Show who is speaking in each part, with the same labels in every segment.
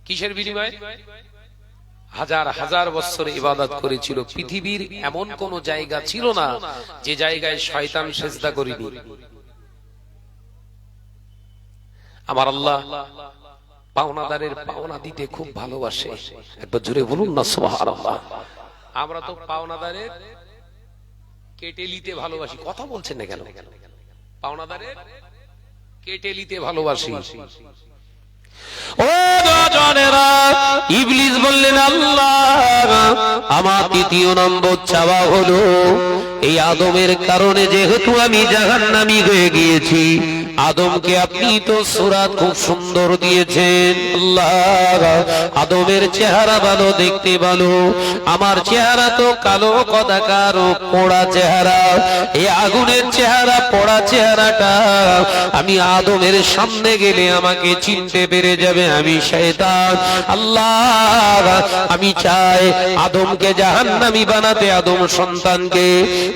Speaker 1: কিসের বিনিময়ে? হাজার হাজার বছর ইবাদত করেছিল। পৃথিবীর এমন কোন জায়গা ছিল না যে জায়গায় শয়তান সেজদা করেনি। আমার আল্লাহ পাওনাদারের পাওনা দিতে খুব ভালোবাসে। একবার জোরে বলুন না সুবহানাল্লাহ। আমরা তো পাওনাদারের কেটে নিতে ভালোবাসি। কথা বলছেন না কেন? পাওনাদারের কেটে নিতে ভালোবাসি। ও জনেরা, ইবলিস বললেন আল্লাহ আমার তৃতীয় নম্বর চাওয়া হলো এই আদমের কারণে যেহেতু আমি জাহান্নামী হয়ে গিয়েছি, আদমকে আপনি তো সূরা খুব সুন্দর দিয়েছেন। আল্লাহ আদমের চেহারা ভালো, দেখতে ভালো, আমার চেহারা তো কালো কদাকার পোড়া চেহারা। এই আগুনের চেহারা, পোড়া চেহারাটা আমি আদমের সামনে গেলে আমাকে চিনতে পেরে যাবে আমি শয়তান। আল্লাহ আমি চাই আদমকে জাহান্নামী বানাতে, আদম সন্তানকে।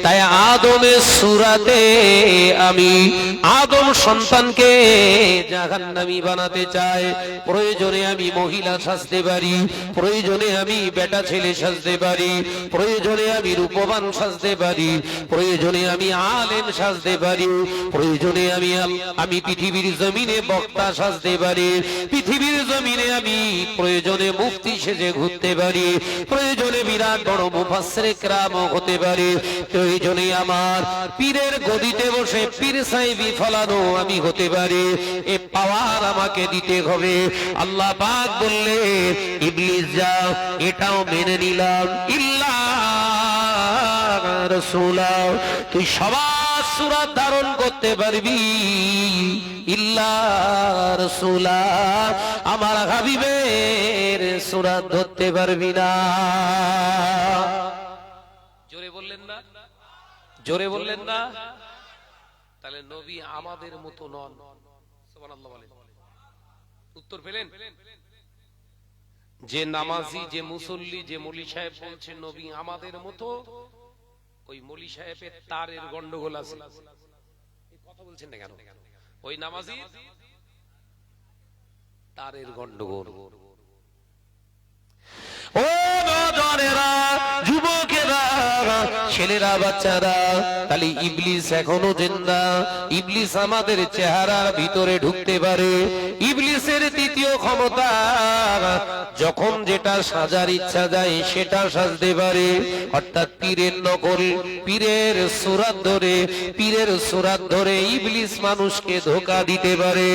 Speaker 1: তাই আদমের সূরাতে আমি আদম সন্তানকে জাহান্নামী বানাতে চাই। প্রয়োজনে আমি মহিলা সাজতে পারি, প্রয়োজনে আমি বেটা ছেলে সাজতে পারি, প্রয়োজনে আমি রূপবান সাজতে পারি, প্রয়োজনে আমি আলেম সাজতে পারি, প্রয়োজনে আমি পৃথিবীর জমিনে বক্তা সাজতে পারি, পৃথিবীর জমিনে আমি প্রয়োজনে মুফতি সেজে ঘুরতে পারি, প্রয়োজনে বিরাট বড় মুফাসসিরে কেরাম হতে পারি, প্রয়োজনে আমার পীরের গদিতে বসে পীর সাহেবী ফলানো আমি হতে পারি। এ পাওয়ার আমাকে দিতে হবে। আল্লাহ পাক বললে ইবলিস যাও, এটাও মেনে নিলাম। ইল্লা রাসূলা, তুই সবার সূরত ধারণ করতে পারবি, ইল্লা রাসূলা, আমার হাবিবের সূরত ধরতে পারবি না। জোরে বললেন না? জোরে বললেন না? তাহলে নবী আমাদের মতো নন। সুবহানাল্লাহ বলেন। উত্তর পেলেন? যে নামাজি, যে মুসল্লি, যে মৌলী সাহেব বলছে নবী আমাদের মতো, ওই মৌলী সাহেবের তারের গন্ডগোল আছে। এই কথা বলছেন না কেন? ওই নামাজি তারের গন্ডগোল। ও নজরেরা, যুবকেরা, ছেলেরা, বাচ্চারা, তাহলে ইবলিস এখনো জিন্দা। ইবলিস আমাদের চেহারার ভিতরে ঢুকতে পারে। ইবলিসের তৃতীয় ক্ষমতা, যখন যেটা সাজার ইচ্ছা যায় সেটা সাজতে পারে। অর্থাৎ পীরের নকল, পীরের সূরত ধরে, পীরের সূরত ধরে ইবলিস মানুষকে ধোঁকা দিতে পারে।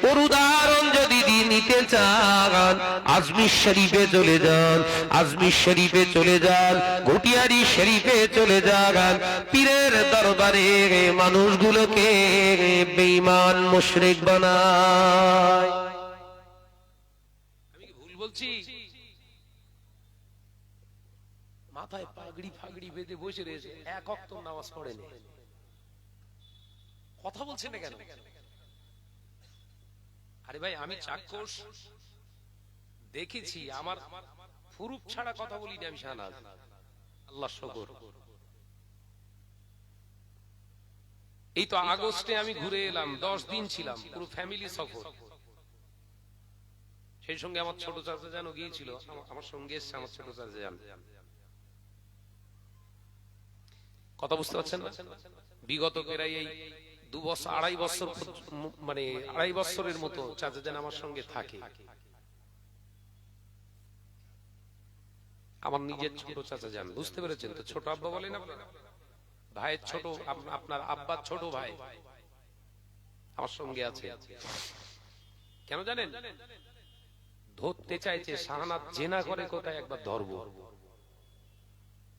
Speaker 1: ওর উদাহরণ যদি নিতে চান, আজমির শরীফে চলে যান, আজমির শরীফে চলে যান, ঘটিয়ারি শরীফে চলে যান। পীরের দরবারে মানুষগুলোকে বেঈমান মুশরিক বানায়। আমি কি ভুল বলছি? মাথায় পাগড়ি ফাগড়ি বেঁধে বসে রয়েছে, এক ওয়াক্ত নামাজ পড়েনি। কথা বলছেন না কেন? আরে ভাই, আমি চাক্ষুষ দেখেছি, আমার ফুরুপ ছাড়া কথা বলি না আমি শাহনাজ। আল্লাহ শুকর। এই তো আগস্টে আমি ঘুরে এলাম, 10 দিন ছিলাম, পুরো ফ্যামিলি সফর। সেই সঙ্গে আমার ছোট চাচা জানো গিয়েছিল, আমার সঙ্গে এসছে আমার ছোট চাচা জান। কথা বুঝতে পারছেন না? বিগত প্রায় এই 2 বছর, 2.5 বছর, মানে 2.5 বছরের মতো চাচা জান আমার সঙ্গে থাকে। আমার নিজের ছোট চাচা জান, বুঝতে পেরেছেন তো? ছোট আব্বা বলেন আপনারা, ভাইয়ের ছোট, আপনার আব্বার ছোট ভাই আমার সঙ্গে আছে। কেন জানেন? ধরতে চাইছে শাহনাজ জেনা করে কোথায়, একবার ধরবো।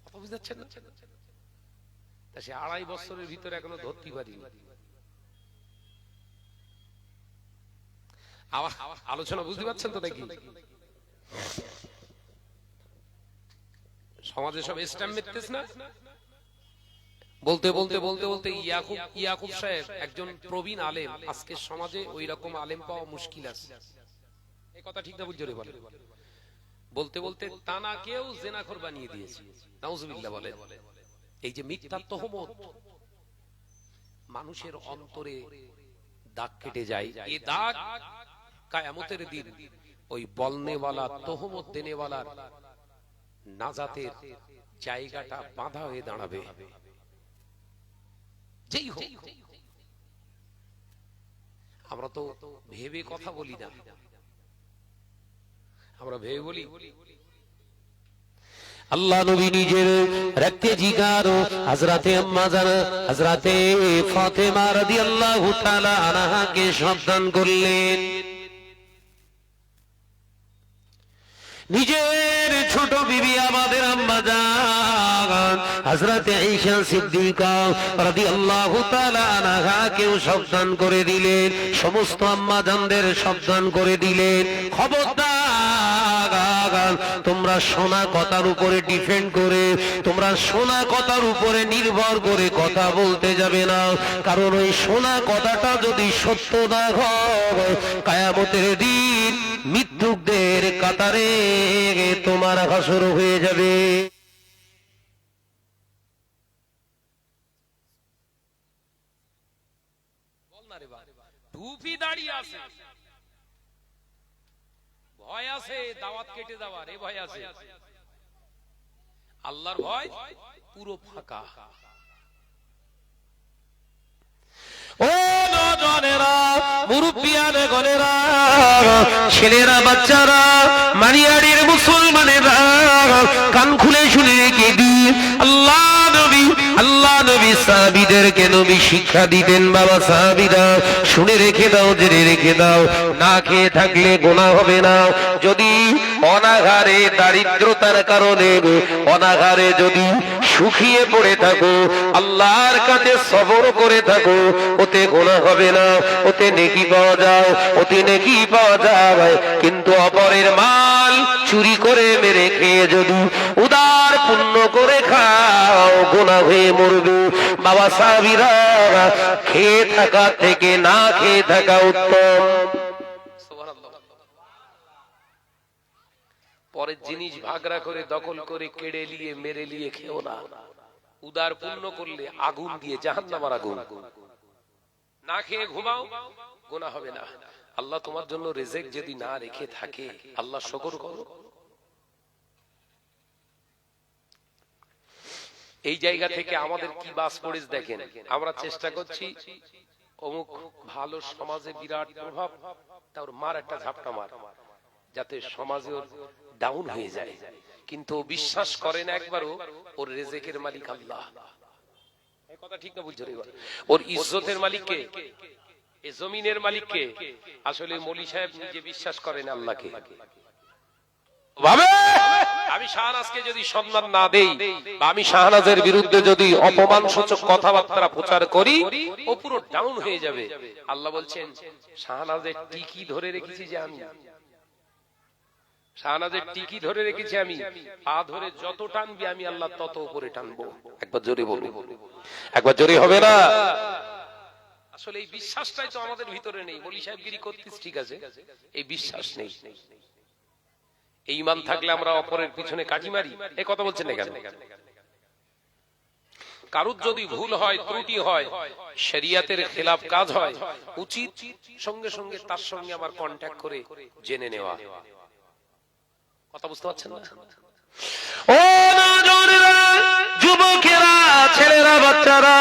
Speaker 1: কথা বুঝতে পারছেন না? তা সে 2.5 বছরের ভিতরে এখনো ধরতে পারিনি। আলোচনা বুঝতে পারছেন তো নাকি? সমাজে সব স্ট্যাম্প মেরতেছ না? বলতে বলতে বলতে বলতে ইয়াকুব সাহেব একজন প্রবীণ আলেম। আজকে সমাজে ওই রকম আলেম পাওয়া মুশকিল আছে। এই কথা ঠিক না? বুঝ জোরে বলেন। বলতে বলতে তানাকেও জেনাখোর বানিয়ে দিয়েছে। নাউজুবিল্লাহ বলেন। এই যে মিথ্যা তহমত মানুষের অন্তরে দাগ কেটে যায়, এই দাগ কিয়ামতের দিন ওই বলনেওয়ালা তোহমত দেনেওয়ালার নাজাতের জায়গাটা বাঁধা হয়ে দাঁড়াবে। যেই হোক, আমরা তো ভেবে কথা বলি না, আমরা ভেবে বলি। আল্লাহ নবী নিজের রক্তে জিগার হযরতে আম্মা জান হযরতে ফাতেমা রাদিয়াল্লাহু তাআলা আনহাকে সাবধান করলেন, নিজের ছোট বিবি আমাদের আম্মা জান হযরতে আয়েশা সিদ্দিকা রাদিয়াল্লাহু তাআলা আনহাকেও সাবধান করে দিলেন, সমস্ত আম্মা জানদের সাবধান করে দিলেন, খবরদার তোমরা শোনা কথার উপরে ডিপেন্ড করে, তোমরা শোনা কথার উপরে নির্ভর করে কথা বলতে যাবে না, কারণ ওই শোনা কথাটা যদি সত্য না হয় কিয়ামতের দিন মৃত্যুকদের কাতারে তোমার হাসর হয়ে যাবে।
Speaker 2: টুপি দাঁড়িয়ে আছে, ভয় আছে দাওয়াত কেটে যাওয়ার, এই ভয় আছে। আল্লাহর ভয় পুরো ফাঁকা।
Speaker 1: ও নজনেরা, মুরব্বিয়ানে গনেরা, ছেলেরা, বাচ্চারা, মানিয়াড়ির মুসলমানেরা, কান খুলে শুনে রেখে দিন, আল্লাহ নবী সাহাবীদেরকে নবী শিক্ষা দিতেন। বাবা সাহাবীরা শুনে রেখে দাও, জেনে রেখে দাও, না খেয়ে থাকলে গুনাহ হবে না। যদি অনাহারে দারিদ্রতার কারণে অনাহারে যদি শুকিয়ে পড়ে থাকো, আল্লাহর কাছে সবর করে থাকো, ওতে গুনাহ হবে না, ওতে নেকি পাওয়া যায়, ওতে নেকি পাওয়া যায়। কিন্তু অপরের মাল চুরি করে মেরে খেয়ে যদি উদার পুণ্য করে খাও, গুনাহ হয়ে মরবে। বাবা সাহাবীরা খেয়ে থাকা থেকে না খেয়ে থাকা উত্তম।
Speaker 2: পরের জিনিস ভাগরা করে দখল করে কেড়ে নিয়ে মেরে নিয়ে খেও না। উদার পুণ্য করলে আগুন দিয়ে জাহান্নামের আগুন। না খেয়ে ঘুমাও, গুনাহ হবে না। আল্লাহ তোমার জন্য রিজিক যদি না রেখে থাকে, আল্লাহ শুকর করো। এই জায়গা থেকে আমাদের কি বাস পড়েছে দেখেন। আমরা চেষ্টা করছি অমুক ভালো সমাজে বিরাট প্রভাব, তার মার একটা ঝাপটা মার, যাতে সমাজে ওর ডাউন হয়ে যায়। কিন্তু বিশ্বাস করে না একবারও ওর রিজিকের মালিক আল্লাহ। এই কথা ঠিক না বুঝছো রে? ওর ইজ্জতের মালিক কে? এই জমিনের মালিক কে? আসলে মৌলী সাহেব নিজে বিশ্বাস করেন আল্লাহকে। আমি শাহনাজকে যদি সম্মান না দেই, বা আমি শাহনাজের বিরুদ্ধে যদি অপমানসূচক কথাবার্তা প্রচার করি, ও পুরো ডাউন হয়ে যাবে। আল্লাহ বলছেন শাহনাজের টিকি ধরে রেখেছি যে আমি, শাহনাজের টিকি ধরে রেখেছি আমি, পা ধরে যত টানবি আমি আল্লাহ তত উপরে টানবো। একবার জোরে বলুন, একবার জোরে হবে না? আসলে এই বিশ্বাসটাই তো আমাদের ভিতরে নেই। মৌলী সাহেবগিরি করতিস ঠিক আছে, এই বিশ্বাস নেই। এই ঈমান থাকলে আমরা অপরের পিছনে কাঠি মারি, এই কথা বলছেন না কেন? কারুর যদি ভুল হয়, ত্রুটি হয়, শরিয়াতের খেলাফ কাজ হয়, উচিত সঙ্গে সঙ্গে তার সঙ্গে আমার কন্ট্যাক্ট করে জেনে নেওয়া। কথা বুঝতে পারছেন না?
Speaker 1: ও নজনেরা, যুবকেরা, ছেলেরা, বাচ্চারা,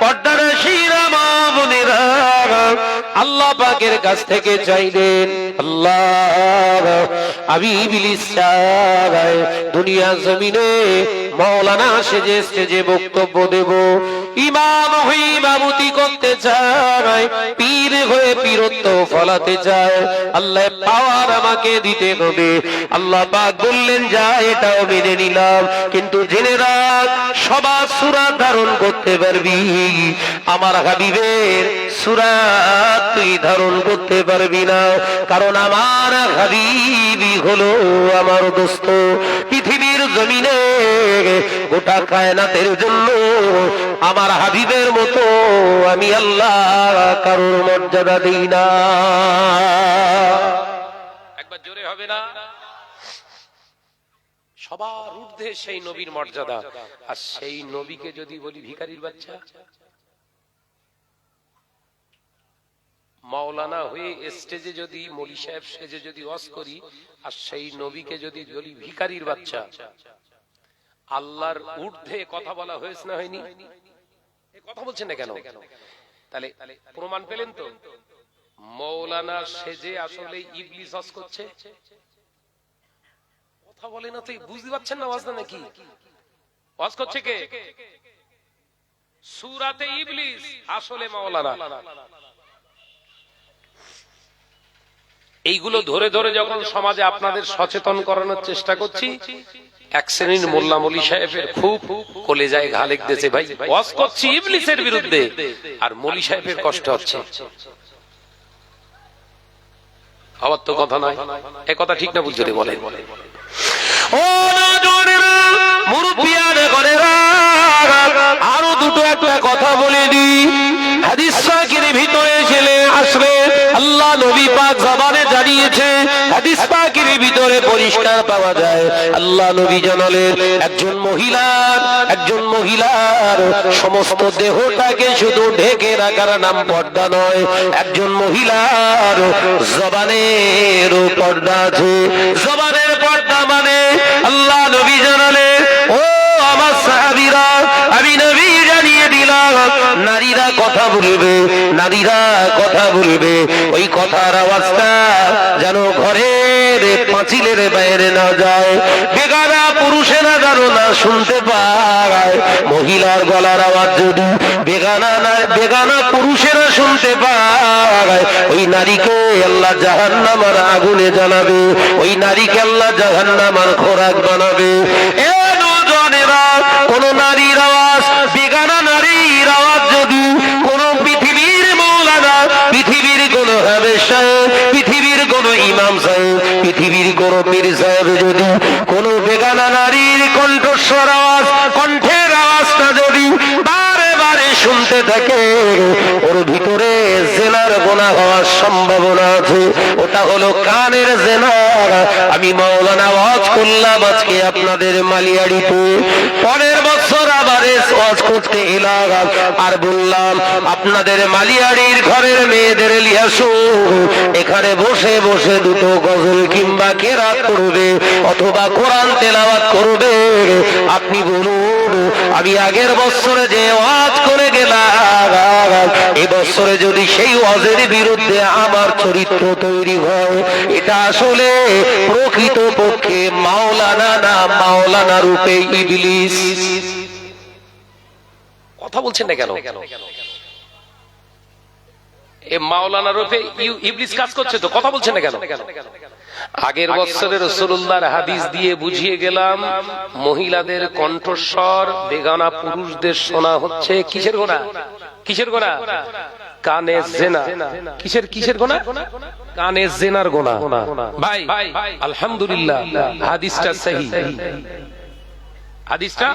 Speaker 1: পর্দার শিরা মা বোনেরা, আল্লাহ পাকের কাছ থেকে চাইলেন, আল্লাহ আমি ইবলিস চাই দুনিয়া জমিনে মাওলানা সেজে স্টেজে বক্তব্য দেব, ইমাম হয়ে ইমামতি করতে চাই, পীর হয়ে পীরত্ব ফলাতে চাই, আল্লাহ পাওয়ার আমাকে দিতে হবে। আল্লাহ পাক বললেন যা, এটাও মেনে নিলাম, কিন্তু জেনে রাখ সবার সূরা ধারণ করতে পারবি, আমার হাবিবের সূরা তুই ধারণ করতে পারবি না, কারণ আমার হাবিবই হলো আমার দোস্ত। পৃথিবীর জমিনে গোটা কায়নাতের জন্য আমার হাবিবের মতো আমি আল্লাহ কারোর মর্যাদা দিই না।
Speaker 2: একবার জোরে হবে না? সবার ঊর্ধ্বে সেই নবীর মর্যাদা, আর সেই নবীকে যদি বলি ভিখারির বাচ্চা, মাওলানা হয়ে স্টেজে যদি মৌলী সাহেব সেজে যদি ওয়াজ করি, আর সেই নবীকে যদি বলি ভিখারির বাচ্চা, আল্লাহর ঊর্ধ্বে কথা বলা হয়েছে না হয়নি? কথা বলছেন না কেন? তাহলে প্রমাণ পেলেন তো মৌলানা সেজে আসলে ইবলিস ওয়াজ করছে। কথা বলে না তো, বুঝতে পারছেন না ওয়াজ নাকি? ওয়াজ করছে কে? সূরাতে ইবলিস, আসলে মাওলানা। এইগুলো ধরে ধরে যখন সমাজে আপনাদের সচেতন করানোর চেষ্টা করছি, এক শ্রেণীর মোল্লা মৌলী সাহেবের খুব কলেজায় ঘা লেগেছে। ভাই ওয়াজ করছি ইবলিসের বিরুদ্ধে, আর মৌলী সাহেবের কষ্ট হচ্ছে। আবার তো কথা নয়, এ কথা ঠিক না বুঝতে বলে। ও নজরেরা, মুরব্বিয়ানে ঘরেরা, আরো দুটো একটা কথা বলে দি। হাদিস পাকের ভিতরে ছেলে আসলে আল্লাহ নবী পাক জবানে জানিয়েছে, হাদিস পাকের ভিতরে পরিষ্কার পাওয়া যায় আল্লাহ নবী জানালেন একজন মহিলার সমস্ত দেহটাকে শুধু ঢেকে রাখার নাম পর্দা নয়, একজন মহিলার জবানের পর্দা আছে। জবানের পর্দা মানে আল্লাহ নবী জানালেন, ও আমার সাহাবীরা, আমি নবী জানিয়ে দিলাম নারীরা কথা বলবে, নারীরা কথা বলবে, ওই কথার আওয়াজটা যেন ঘরের পাঁচিলের বাইরে না যায়, বেগানা পুরুষেরা যেন না শুনতে পায়। মহিলার গলার আওয়াজ যদি বেগানা পুরুষেরা শুনতে পায়, ওই নারীকে আল্লাহ জাহান্নামের আগুনে জ্বালাবে, ওই নারীকে আল্লাহ জাহান্নামের খোরাক বানাবে। এ নওজোয়ানেরা, কোন নারীর আওয়াজ, বেগানা নারীর আওয়াজ যদি কোন পৃথিবীর মাওলানা, পৃথিবীর কোন হাবেজ সাহেব, পৃথিবীর কোন ইমাম সাহেব, পৃথিবীর কোন পীর সাহেব যদি কোন বেগানা নারীর কণ্ঠস্বর আওয়াজ, কণ্ঠের আওয়াজটা যদি বারে বারে শুনতে থাকে, ওর ভিতরে জেনার গুনাহ হওয়ার সম্ভাবনা আছে। ওটা হলো কানের জেনা। আমি মাওলানা ওয়াজ করলাম আজকে আপনাদের মালিয়াড়িতে, পরের বছর আবার ওয়াজ করতে এলাম, আর বললাম আপনাদের মালিয়াড়ির ঘরের মেয়েদের লিয়াসু, এখানে বসে বসে দুটো গজল কিংবা কেরাত করবে অথবা কোরআন তেলাওয়াত করবে। আপনি বলুন, আমি আগের বছরে যে ওয়াজ করে গেলাম, এবছরে যদি সেই ওয়াজের বিরুদ্ধে আমার চরিত্র তৈরি হয়, এটা আসলে প্রকৃত পক্ষে মাওলানা না, মাওলানা রূপে ইবলিস। কথা বলছেন না কেন? এ মাওলানা রূপে ইবলিস কাজ করছে তো, কথা বলছেন না কেন? আগের বছরে রাসূলুল্লাহর হাদিস দিয়ে বুঝিয়ে গেলাম, মহিলাদের কণ্ঠস্বর বেগানা পুরুষদের শোনা হচ্ছে কিসের গোনা? কিসের গোনা? কানে জেনা। কিসের গোনা? কানে জেনার গোনা। ভাই আলহামদুলিল্লাহ, হাদিসটা সহিহ, হাদিসটা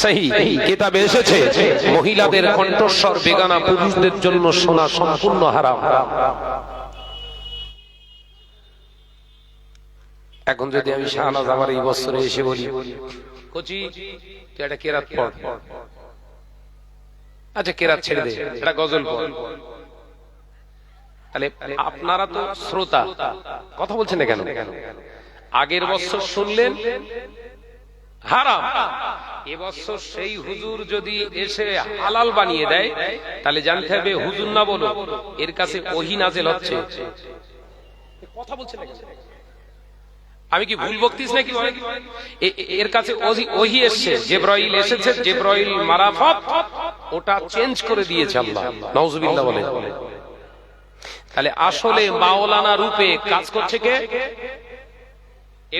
Speaker 2: সহিহ, কিতাবে এসেছে মহিলাদের কণ্ঠস্বর বেগানা পুরুষদের জন্য শোনা সম্পূর্ণ হারাম। এখন যদি আমি শাহনাজ আমার এই বছরে এসে বলি, কোচি তুই একটা কেরাত পড়, আচ্ছা কেরাত ছেড়ে দে, এটা গজল পড়, তাহলে আপনারা তো শ্রোতা, কথা বলছেন না কেন? আগের বছর শুনলেন হারাম, এবছর সেই হুজুর যদি এসে হালাল বানিয়ে দেয়, তাহলে জানতে হবে হুজুর না বলো, এর কাছে ওহী নাযিল হচ্ছে। কথা বলছেন না কেন? আমি কি ভুল বকতিস নাকি? এর কাছে ওহী এসেছে, জিবরাইল এসেছে, জিবরাইল মারাফত ওটা চেঞ্জ করে দিয়েছে আল্লাহ, নাউজুবিল্লাহ বলে। তাহলে আসলে মাওলানা রূপে কাজ করছে কে?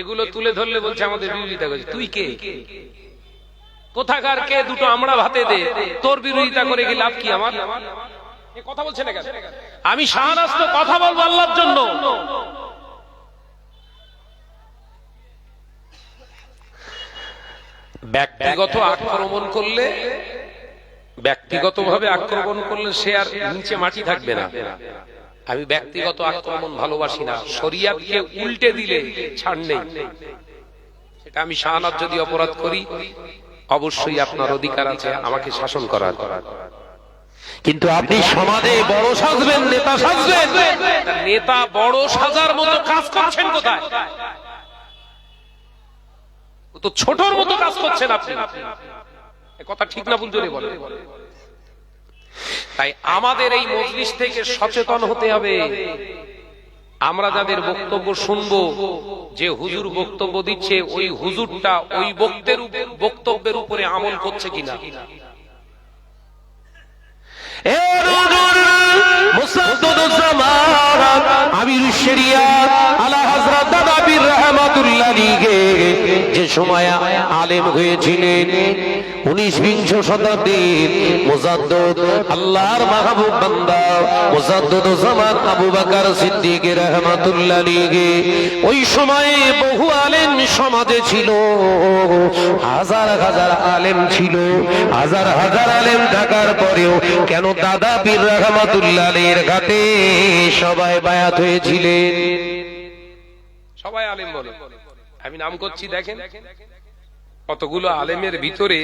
Speaker 2: এগুলো তুলে ধরলে বলছে আমাদের বিরোধিতা করছে। তুই কে? কোথাকার কে? দুটো আমরা ভাতে দে, তোর বিরোধিতা করে কি লাভ কি আমার? কথা বলছে না কেন? আমি শাহনাজ তো কথা বলবো আল্লাহর জন্য। ব্যক্তিগত আক্রমণ করলে, ব্যক্তিগতভাবে আক্রমণ করলে সে আর নিচে মাটি থাকবে না। আমি ব্যক্তিগত আক্রমণ ভালোবাসি না, শরিয়াতকে উল্টে দিলে ছাড় নেই। সেটা আমি শাহনাজ যদি অপরাধ করি, অবশ্যই আপনার অধিকার আছে আমাকে শাসন করার। কিন্তু আপনি সমাজে বড় সাজবেন, নেতা সাজবেন, নেতা বড় সাজার মতো কাজ করছেন কোথায়? ও তো ছোটর মতো কাজ করছেন আপনি। এ কথা ঠিক না ভুল জোরে বলেন। তাই আমাদের এই মজলিস থেকে সচেতন হতে হবে। আমরা যাদের বক্তব্য শুনবো, যে হুজুর বক্তব্য দিচ্ছে ওই হুজুরটা ওই বক্তব্যের উপরে আমল করছে কিনা। যে সময় আলেম হয়েছিলেন 19-20 শতাব্দীর মুজাদ্দিদ আল্লাহর মাহবুব বান্দা মুজাদ্দিদ জামান আবু বকর সিদ্দিক রাহমাতুল্লাহ আলাইহি, ওই সময়ে বহু আলেম সমাজে ছিল, হাজার হাজার আলেম ছিল। হাজার হাজার আলেম থাকার পরেও কেন দাদা পীর রাহমাতুল্লাহ আলাইহির ঘাটে সবাই বায়াত হয়েছিলেন? সবাই আলেম বলে, আমি নাম করছি, দেখেন কতগুলো আলেমের ভিতরে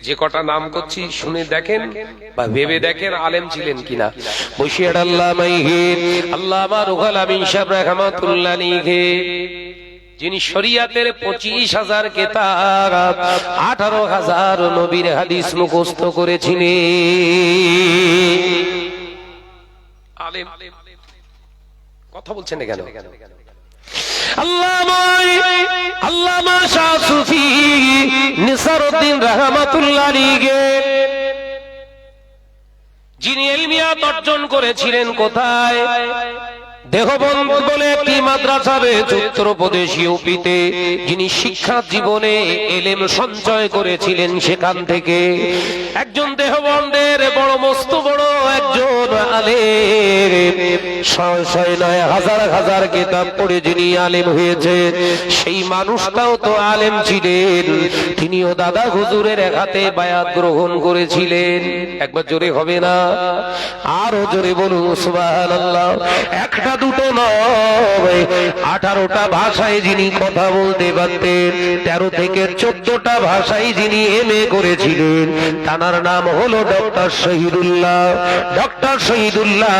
Speaker 2: যে কটা নাম করছি শুনে দেখেন বা ভেবে দেখেন আলেম ছিলেন কিনা। বশির আল্লামা আল্লামা রুহুল আমিন সাহেব রাহমাতুল্লাহ আলাইহি, যিনি শরিয়াতের 25,000 কিতাব 18,000 নবীর হাদিস মুখস্থ করেছিলেন। আলেম কথা বলছেন না কেন? আল্লামা শাহ সুফি নিসারউদ্দিন রাহমাতুল্লাহ আলাইহি, যিনি ইলমিয়াত অর্জন করেছিলেন কোথায়? দেহবন্দ বলে একটি মাদ্রাসা রয়েছে উত্তরপ্রদেশ ইউপিতে, যিনি শিক্ষা জীবনে এলেম সঞ্চয় করেছিলেন সেখান থেকে। একজন দেহবন্দের বড় মস্ত বড় একজন আলেম, 6-9 হাজার হাজার কিতাব পড়ে যিনি আলেম হয়েছে, সেই মানুষটাও তো আলেম ছিলেন। তিনিও দাদা হুজুরের এক হাতে বায়াত গ্রহণ করেছিলেন। একবার জোরে হবে না? আরো জোরে বলুন সুবহানাল্লাহ। একটা দুটো নয়, 18টা ভাষায় যিনি কথা বলতে পারতেন, 13 থেকে 14টা ভাষায় যিনি এমএ করেছিলেন, তার নাম হলো ডক্টর শহীদুল্লাহ। ডক্টর শহীদুল্লাহ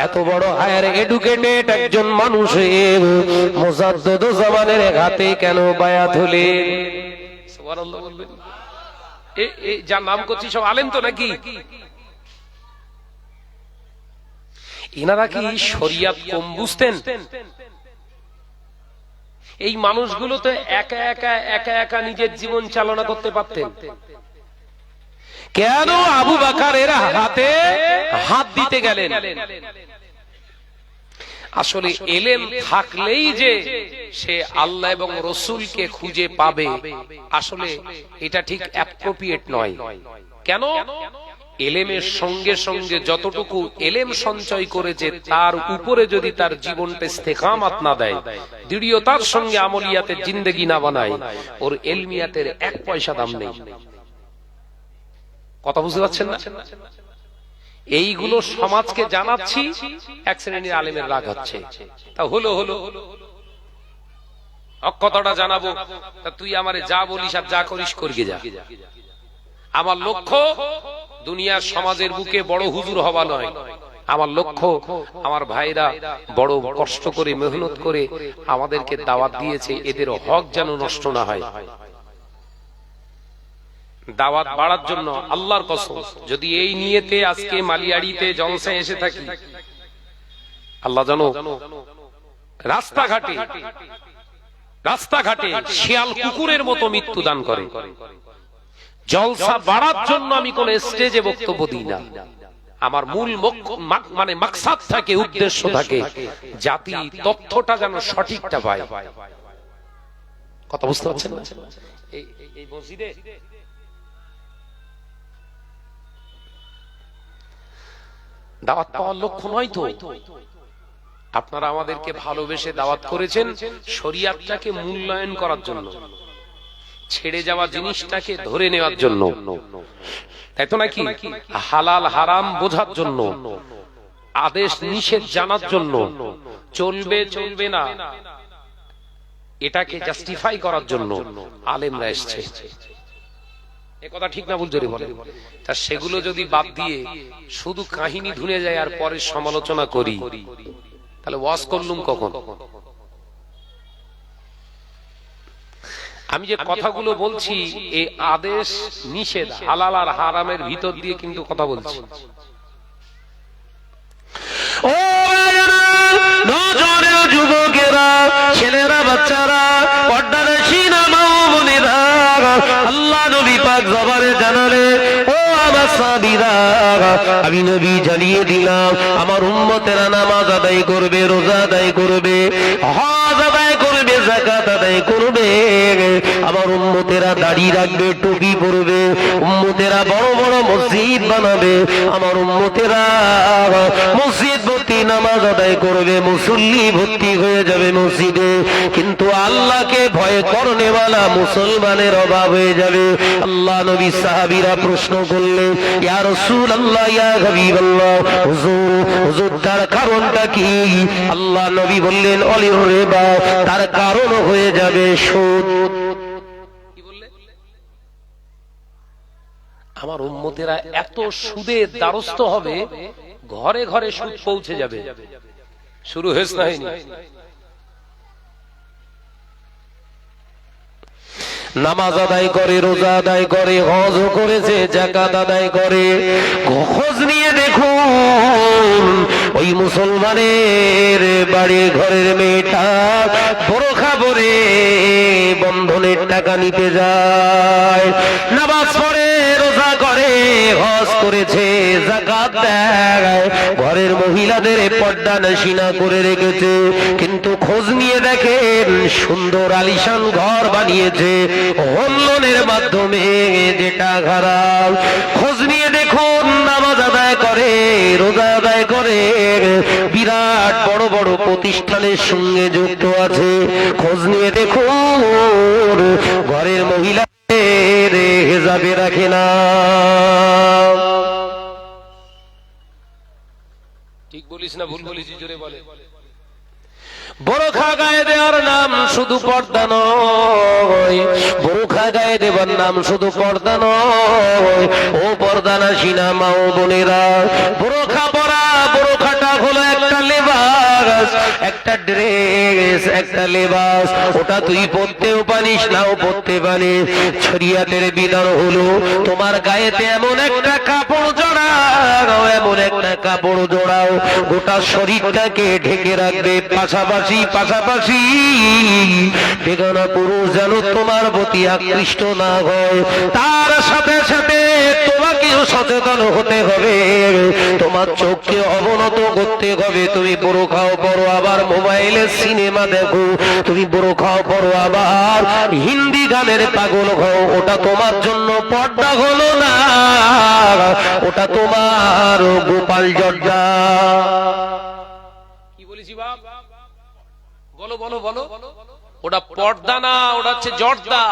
Speaker 2: এত বড় হায়ার এডুকেটেড একজন মানুষের মুজাদ্দিদ জামানের হাতে কেন বায়াত হলেন? সুবহানাল্লাহ বলবেন। এই যার নাম করছি সব আলেম তো নাকি? এনারা কি শরিয়াত কম বুঝতেন? এই মানুষগুলো তো একা একা নিজের জীবন চালনা করতে পারতেন। কেন আবু বকরের হাতে হাত দিতে গেলেন? আসলে এলেম থাকলেই যে সে আল্লাহ এবং রসুলকে খুঁজে পাবে, আসলে এটা ঠিক অ্যাপ্রোপ্রিয়েট নয়। কেন? এলেমের সঙ্গে সঙ্গে যতটুকু এলেম সঞ্চয় করেছে তার উপরে যদি তার জীবনটা ইস্তেকামাত না দেয়, দৃঢ়তার সঙ্গে আমলিয়াতের জিন্দেগি না বানায়, ওর এলমিয়াতের 1 পয়সা দাম নেই। কথা বুঝতে পারছেন না? এইগুলো সমাজকে জানাচ্ছি, এক শ্রেণীর আলেমের রাগ হচ্ছে। তা হলো কথাটা জানাবো, তা তুই আমারে যা বলিস আর যা করিস করগে যা। আমার লক্ষ্য দুনিয়ার সমাজের বুকে বড় হুজুর হওয়া নয়। আমার লক্ষ্য আমার ভাইরা বড় কষ্ট করে মেহনত করে আমাদেরকে দাওয়াত দিয়েছে, এদের হক যেন নষ্ট না হয়। দাওয়াত বাড়ার জন্য আল্লাহর কসম, যদি এই নিয়েতে আজকে মালিয়াড়িতে জলসায় এসে থাকি, আল্লাহ জানো রাস্তাঘাটে শিয়াল কুকুরের মতো মৃত্যু দান করে। জলসা বাড়ার জন্য আমি কোন স্টেজে বক্তব্য দিই না। আমার মূল মানে মাকসাদ থাকে, উদ্দেশ্য থাকে, জাতি তথ্যটা যেন সঠিকটা পায়। কথা বুঝতে পারছেন না? এই মসজিদে দাওয়াত পাওয়ার লক্ষ্য নয় তো। আপনারা আমাদেরকে ভালোবেসে দাওয়াত করেছেন শরিয়াতটাকে মূল্যায়ন করার জন্য, ছেড়ে যাওয়া জিনিসটাকে ধরে নেওয়ার জন্য, তাই তো নাকি? হালাল হারাম বোঝার জন্য, আদেশ নিষেধ জানার জন্য, চলবে না এটাকে জাস্টিফাই করার জন্য আলেমরা এসেছে। এ কথা ঠিক না ভুল জোরে বলে? তা সেগুলো যদি বাদ দিয়ে শুধু কাহিনী ধুনে যায় আর পরে সমালোচনা করি, তাহলে ওয়াজ করলুম কখন? আমি যে কথাগুলো বলছি এই আদেশ নিষেধ হালাল আর হারামের ভিতর দিয়ে কিন্তু কথা বলছি।
Speaker 1: ও নজরের যুবকেরা, ছেলেরা, বাচ্চারা, পর্দানশীনা মা ও বোনেরা, আল্লাহ নবী পাক জবানে জানালে, ও আমার সাহাবীরা, আমি নবী জানিয়ে দিলাম আমার উম্মতেরা নামাজ আদায় করবে, রোজা আদায় করবে, হজ আদায় করবে, যাকাত আদায় করবে, আমার উম্মতেরা দাড়ি রাখবে, টুপি পরবে, উম্মতেরা বড় বড় মসজিদ বানাবে, আমার উম্মতেরা মসজিদ ভর্তি নামাজ আদায় করবে, মুসল্লি ভর্তি হয়ে যাবে মসজিদে, কিন্তু আল্লাহকে ভয় করনেওয়ালা মুসলমানের অভাব হয়ে যাবে। আল্লাহ নবী সাহাবীরা প্রশ্ন করলেন, ইয়া রাসূলুল্লাহ, ইয়া হাবিবাল্লাহ, হুজুর তার কারণটা কি? আল্লাহ নবী বললেন, অলির রিবা, তার কারণ হয়ে যাবে সুদ।
Speaker 2: কি বললে? আমার উম্মতেরা এত সুদের দ্বারস্থ হবে, ঘরে ঘরে সুদ পৌঁছে যাবে। শুরু হয়েছে না হয়নি?
Speaker 1: নামাজ আদায় করে, রোজা আদায় করে, হজ করেছে, যাকাত আদায় করে, খোঁজ নিয়ে দেখুন ওই মুসলমানের বাড়ি ঘরের মেয়েটা বোরখা পরে বন্ধনের টাকা নিতে যায়, নামাজ পড়ে, রোজা করে, হজ করেছে, যাকাত দেয়, ঘরের মহিলাদের পর্দা নশিনা করে রেখেছে, কিন্তু খোঁজ নিয়ে দেখেন সুন্দর আলিশান ঘর বানিয়েছে হোম লোনের মাধ্যমে, যেটা খারাপ। খোঁজ নিয়ে দেখুন নামাজ আদায় করে, রোজা আদায় করে, বিরাট বড় বড় প্রতিষ্ঠানের সঙ্গে যুক্ত আছে। খোঁজ নিয়ে দেখুন ঘরের মহিলাদের হেজাবে রাখে না।
Speaker 2: ঠিক বলিস না ভুল বলিস? জোরে বলে।
Speaker 1: বোরখা গায়ে দেওয়ার নাম শুধু পর্দা নয়, বোরখা গায়ে দেওয়ার নাম শুধু পর্দা নয়। ও পর্দানশীনা মা ও বোনেরা, বোরখা পরা, বোরখাটা হলো একটা লেবাস, একটা ড্রেস, একটা লেবাস। ওটা তুই পরতেও পারিস, নাও পরতে পারিস। শরিয়াতের বিধান হলো তোমার গায়েতে এমন একটা কাপড় জড়াও, এমন একটা কাপড় জড়াও গোটা শরীরটাকে ঢেকে রাখবে, পাশাপাশি বেগানা পুরুষ যেন তোমার প্রতি আকৃষ্ট না হয়। তার সাথে সাথে তোমাকেও সচেতন হতে হবে, তোমার চোখকে অবনত করতে হবে। তুমি বোরখাও পরো, আবার মোবাইলে সিনেমা দেখো, তুমি বোরখাও পরো, আবার হিন্দি গানের পাগল হও, ওটা তোমার জন্য পর্দা হলো না, ওটা তোমার গোপাল জর্দা।
Speaker 2: কি বলেছি বাপ? বলো বলো বলো। ওটা পর্দা না, ওটা হচ্ছে জর্দা।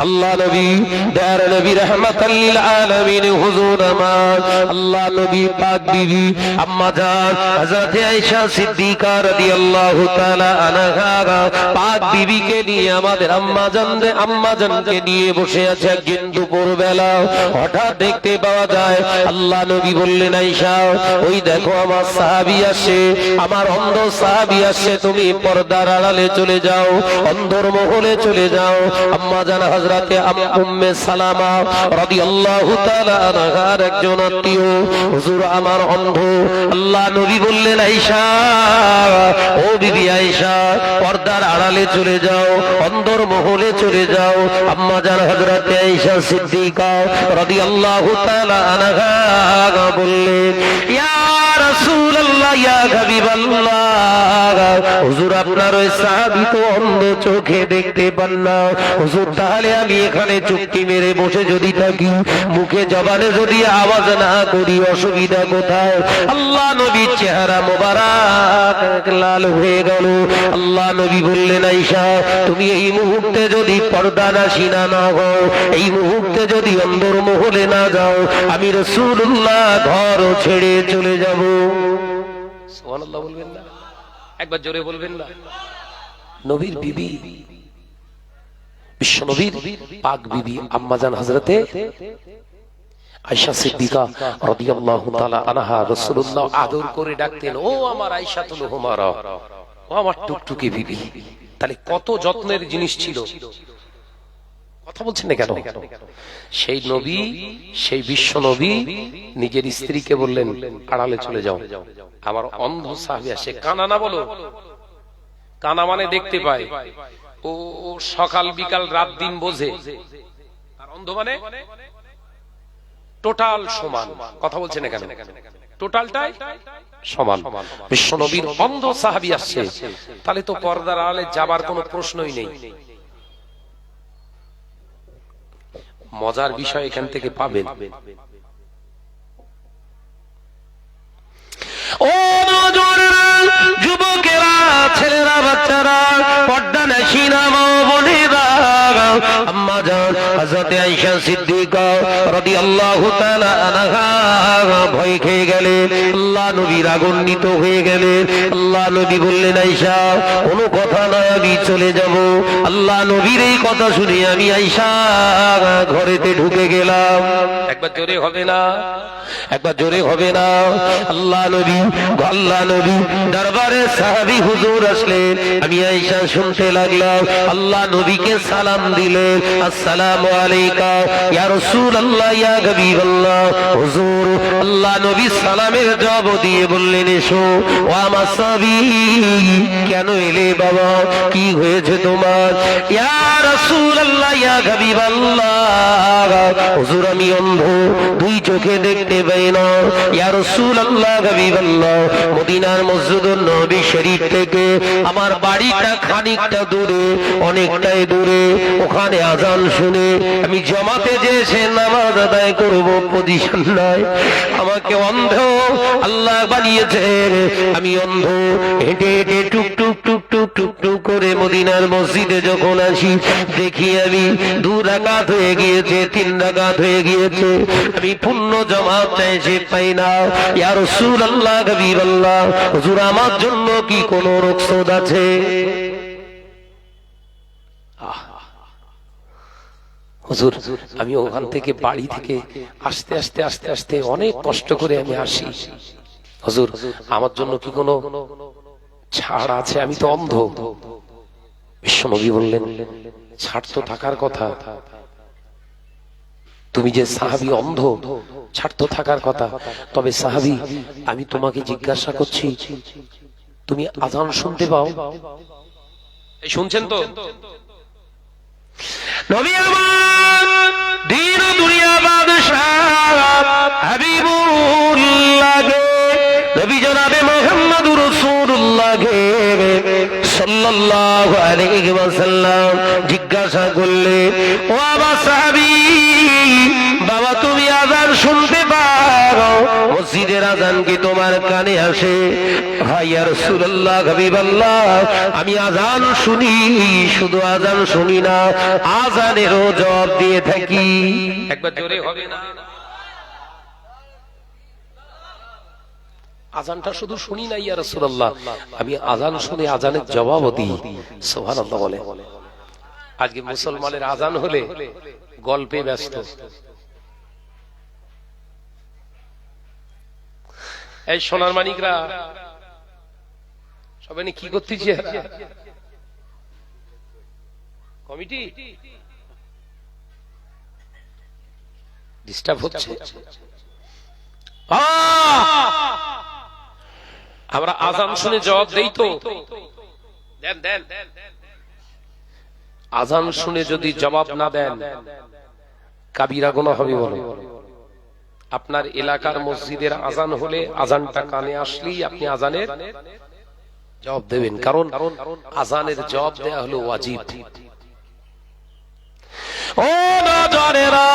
Speaker 1: আল্লাহ নবী দয়ার নবী রাহমাতাল লিল আলামিন হুজুর আমার আল্লাহ নবী পাক বিবি আম্মা জান হযরত আয়েশা সিদ্দিকা রাদিয়াল্লাহু তাআলা আনহা পাক বিবিকে নিয়ে আমাদের আম্মা জানকে নিয়ে বসে আছে একদিন দুপুর বেলা। হঠাৎ দেখতে পাওয়া যায় আল্লাহ নবী বললেন, আয়েশা ওই দেখো আমার সাহাবী আসে, আমার অন্ধ সাহাবী আসে, তুমি পর্দার আড়ালে চলে যাও, অন্ধর মহলে চলে যাও। আম্মা জান হযরতে উম্মে সালামা রাদিয়াল্লাহু তাআলা আনহার একজন আত্মীয়, হুজুর আমার অন্ধ। আল্লাহ নবী বললেন, আয়েশা ও বিবি আয়েশা পর্দার আড়ালে চলে যাও, অন্ধর মহলে চলে যাও। আম্মা জান হযরতে আয়েশা সিদ্দিকা রাদিয়াল্লাহু তাআলা আনহা বললেন, ইয়া রাসূলুল্লাহ, ইয়া হাবিবাল্লাহ, হুজুর আপনার ওই সাহাবী তো অন্ধ, চোখে দেখতে পান না। হুজুর তাহলে আমি এখানে চুপটি মেরে বসে যদি থাকি, মুখে জবানে যদি আওয়াজ না করি, অসুবিধা কোথায়? আল্লাহ নবীর চেহারা মোবারক লাল হয়ে গেল। আল্লাহ নবী বললেন, আয়েশা তুমি এই মুহূর্তে যদি পর্দা নাশিনা না হও, এই মুহূর্তে যদি অন্ধর মহলে না যাও, আমি রাসূলুল্লাহ ঘর ছেড়ে চলে যাব।
Speaker 2: সুবহানাল্লাহ বলবেন না? একবার জোরে বলবেন না?
Speaker 1: নবীর বিবি, বিশ্ব নবীর পাক বিবি আম্মাজান হযরতে আয়েশা সিদ্দিকা রাদিয়াল্লাহু তাআলা আনহা রাসূলুল্লাহ আদর করে ডাকতেন, ও আমার আয়েশাতুল হুমারা, ও আমার টুকটুকি বিবি। তাহলে কত যত্নের জিনিস ছিল। কথা বলছেন না কেন? সেই নবী, সেই বিশ্ব নবী নিজের স্ত্রীকে বললেন, আড়ালে চলে যাও। আমার অন্ধ সাহাবী আসে, কানা না বলো, কানা মানে দেখতে পায়, ও সকাল বিকাল রাত দিন বোঝে, আর অন্ধ মানে টোটাল সমান। কথা বলছেন না কেন? টোটালটাই সমান। বিশ্ব নবীর অন্ধ সাহাবী আসছে, তাহলে তো পর্দার আড়ালে যাবার কোনো প্রশ্নই নেই। মজার বিষয় এখান থেকে পাবেন। ও যুবকেরা, ছেলেরা, বাচ্চারা, পর্দা নাশিনা মা বোনেরা, আম্মা জান হযরত আয়েশা সিদ্দিকা রাদিয়াল্লাহু তাআলা আনহা ভয় খেয়ে গেলেন, আল্লাহ নবী রাগান্বিত হয়ে গেলেন। আল্লাহ নবী বললেন, আয়েশা কোনো কথা নয়, আমি চলে যাব। আল্লাহ নবীর এই কথা শুনে আমি আয়েশা ঘরেতে ঢুকে গেলাম। একবার জোরে হবে না? একবার জোরে হবে না? আল্লাহ নবী দরবারে সাহাবী হুজুর আসলেন, আমি আয়েশা শুনতে লাগলাম। আল্লাহ নবীকে সালাম দিলেন, আসসালামু আলাইকা ইয়া রাসূলুল্লাহ ইয়া হাবিবাল্লাহ। হুজুর আল্লাহ নবী সালামের জবাব দিয়ে বললেন, এসো। ও আমার সাহাবী, কেন এলে বাবা, কি হয়েছে তোমার? ইয়া রাসূলুল্লাহ ইয়া হাবিবাল্লাহ, হুজুর আমি অন্ধ, দুই চোখে দেখতে পাই না। ইয়া রাসূলুল্লাহ হাবিবাল্লাহ, মদিনার মসজিদুন নবী শরীফ থেকে আমার বাড়িটা খানিকটা দূরে, অনেকটাই দূরে। ওখানে আজান শুনে আমি জমাতে যে সে নামাজ আদায় করব পজিশন নাই। আমাকে অন্ধ আল্লাহ বানিয়েছে, আমি অন্ধ। হেঁটে হেঁটে টুকটুক টুকটুক টুকটুক করে মদিনার মসজিদে যখন আসি, দেখি আমি 2 রাকাত হয়ে গিয়েছে, 3 রাকাত হয়ে গিয়েছে, আমি পূর্ণ জামাত চাইছি পাই না। ইয়া রাসূলুল্লাহ হাবিবাল্লাহ, হুজুর আমার জন্য কি কোনো রুখসত আছে? হুজুর আমি ওখান থেকে বাড়ি থেকে আস্তে আস্তে আস্তে আস্তে অনেক কষ্ট করে আমি আসি, হুজুর আমার জন্য কি কোনো ছাড় আছে? আমি তো অন্ধ। বিশ্বনবী বললেন, ছাড় তো থাকার কথা, তুমি যে সাহাবী অন্ধ, ছাড় তো থাকার কথা। তবে সাহাবী, আমি তোমাকে জিজ্ঞাসা করছি, তুমি আযান শুনতে পাও? এই শুনছেন তো? নবী আমার দিন ও দুনিয়া বাদশাহ হাবিবুল্লাহ, নবী জনাবে মুহাম্মদুর রাসূলুল্লাহ সাল্লাল্লাহু আলাইহি ওয়াসাল্লাম জিজ্ঞাসা করলেন, ও আমার সাহাবী, বাবা তুমি আযান শুনতে পাও? মসজিদের আযান কি তোমার কানে আসে? হ্যাঁ ইয়া রাসূলুল্লাহ হাবিবাল্লাহ, আমি আযান শুনি, শুধু আযান শুনি না, আযানেরও জবাব দিয়ে থাকি। একবার জোরে হবে না? আযানটা শুধু শুনি না ইয়া রাসূলুল্লাহ, আমি আযান শুনে আযানের জবাবও দিই। সুবহানাল্লাহ বলে। আজকে মুসলমানের আযান হলে গল্পে ব্যস্ত। এই সোনার মানিকরা সবাই কি করতেছে? কমিটি ডিস্টার্ব হচ্ছে। আমরা আযান শুনে জবাব দেই তো? দেন দেন। আযান শুনে যদি জবাব না দেন, কাবিরা গুনাহ হবে। বলো, আপনার এলাকার মসজিদের আযান হলে আযানটা কানে আসলেই আপনি আযানের জবাব দেবেন, কারণ আযানের জবাব দেয়া হলো ওয়াজিব। ও নজরেরা,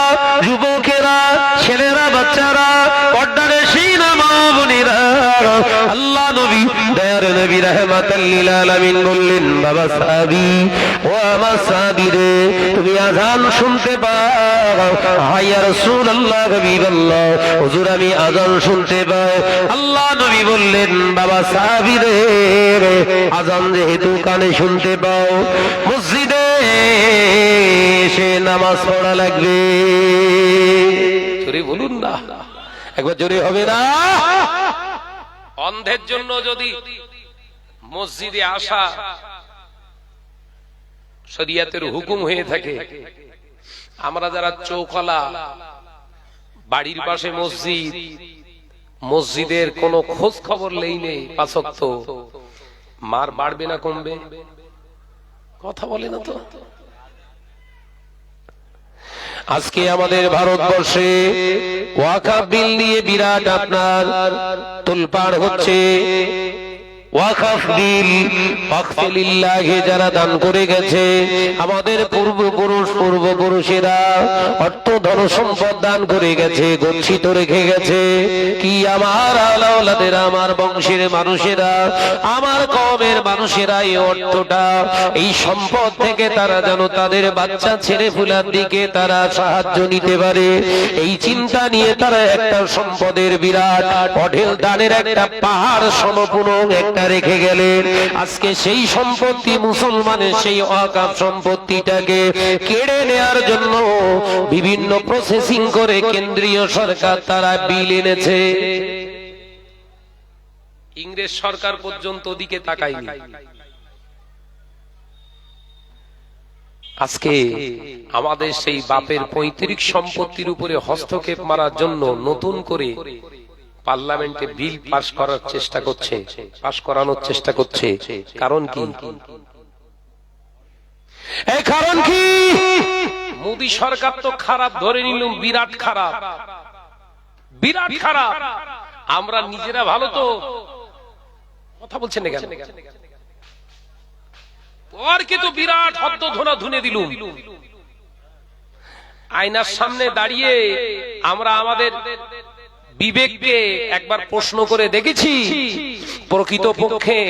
Speaker 1: যুবকেরা, ছেলেরা, বাচ্চারা, পর্দার শিনা মা বোনেরা, আল্লাহ নবী দয়ার নবী রাহমাতাল লিল আলামিন বললেন, বাবা সাহাবী, ও আমার সাহাবী রে, তুমি আযান শুনতে পাও? হ্যাঁ ইয়া রাসূলুল্লাহ হাবিবাল্লাহ, হুজুর আমি আযান শুনতে পাই। আল্লাহ নবী
Speaker 3: বললেন, বাবা সাহাবীদের আজান যেহেতু কানে শুনতে পাও, মসজিদে এসে নামাজ পড়া লাগবে।
Speaker 1: জোরে বলুন না,
Speaker 3: একবার জোরে হবে না?
Speaker 2: অন্ধের জন্য যদি মসজিদে আসা শরিয়াতের হুকুম হয়ে থাকে, আমরা যারা চৌখলা, বাড়ির পাশে মসজিদ, মসজিদের কোনো খোঁজ খবর নেই নেই, পাঁচ ওয়াক্ত, মার বাড়বে না কমবে? কথা বলে না তো।
Speaker 3: আজকে আমাদের ভারতবর্ষে ওয়াকাফ বিল নিয়ে বিরাট আপনার তোলপাড় হচ্ছে। ওয়াকাফ বিল, ওয়াকফ লিল্লাহি যারা দান করে গেছে, আমাদের পূর্বপুরুষেরা অর্থ ধন সম্পদ দান করে গেছে, গচ্ছিত রেখে গেছে। কি আমার আওলাদেরা, আমার বংশের মানুষেরা, আমার কওমের মানুষেরা এই অর্থটা, এই সম্পদ থেকে তারা যেন তাদের বাচ্চা ছেলে ফুলার দিকে তারা সাহায্য নিতে পারে, এই চিন্তা নিয়ে তারা একটা সম্পদের বিরাট অঢেল দানের একটা পাহাড় সমপূর্ণ একটা রেখে গেলেন। আজকে সেই সম্পত্তি, মুসলমানের সেই ওয়াকাফ সম্পত্তিটাকে কেড়ে নেওয়ার জন্য বিভিন্ন প্রসেসিং করে কেন্দ্রীয় সরকার তারা বিল এনেছে।
Speaker 2: ইংরেজ সরকার পর্যন্ত ওদিকে তাকায়নি।
Speaker 1: আজকে আমাদের সেই বাপের পৈতৃক সম্পত্তির উপরে হস্তক্ষেপ মারার জন্য নতুন করে পার্লামেন্টে বিল পাস করার চেষ্টা করছে, পাস করানোর চেষ্টা করছে। কারণ কি?
Speaker 3: এই কারণ কি?
Speaker 2: মোদী সরকার তো খারাপ ধরে নিলাম, বিরাট খারাপ, বিরাট খারাপ। আমরা নিজেরা ভালো তো, কথা বলছেন না কেন? ওর কিন্তু বিরাট হদ্দ ধোনা ধুনে দিলুম। আয়নার সামনে দাঁড়িয়ে আমরা আমাদের বিবেককে একবার প্রশ্ন করে দেখেছি, প্রকৃতপক্ষে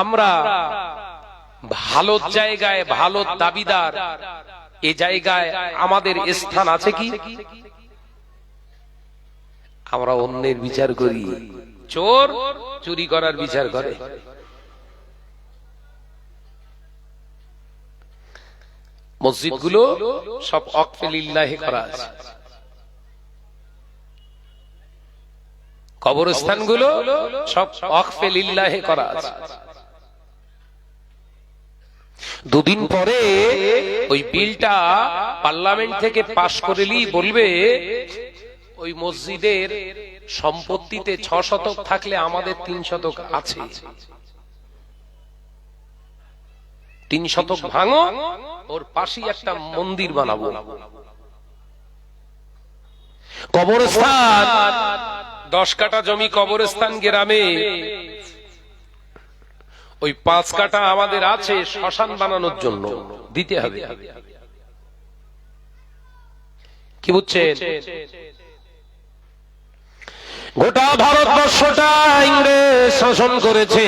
Speaker 2: আমরা ভালো জায়গায়, ভালো দাবিদার, এ জায়গায় আমাদের স্থান আছে কি?
Speaker 1: আমরা অন্যের বিচার করি,
Speaker 2: চোর চুরি করার বিচার করে।
Speaker 1: মসজিদগুলো সব ওয়াকফে লিল্লাহি করা আছে, কবরস্থানগুলো সব ওয়াকফে লিল্লাহি করা আছে।
Speaker 3: দুদিন পরে
Speaker 2: ওই বিলটা পার্লামেন্ট থেকে পাশ করেলেই বলবে ওই মসজিদের সম্পত্তিতে 6 শতক থাকলে আমাদের 3 শতক আছে, 3 শতক ভাঙো, ওর পাশেই একটা মন্দির বানাবো।
Speaker 3: কবরস্থান
Speaker 2: 10 কাঠা জমি কবরস্থান গ্রামে, ওই 5 কাঠা আমাদের আছে শ্মশান বানানোর জন্য, দিতে হবে। কি বুঝছেন?
Speaker 3: গোটা ভারতবর্ষটা ইংরেজ শাসন করেছে।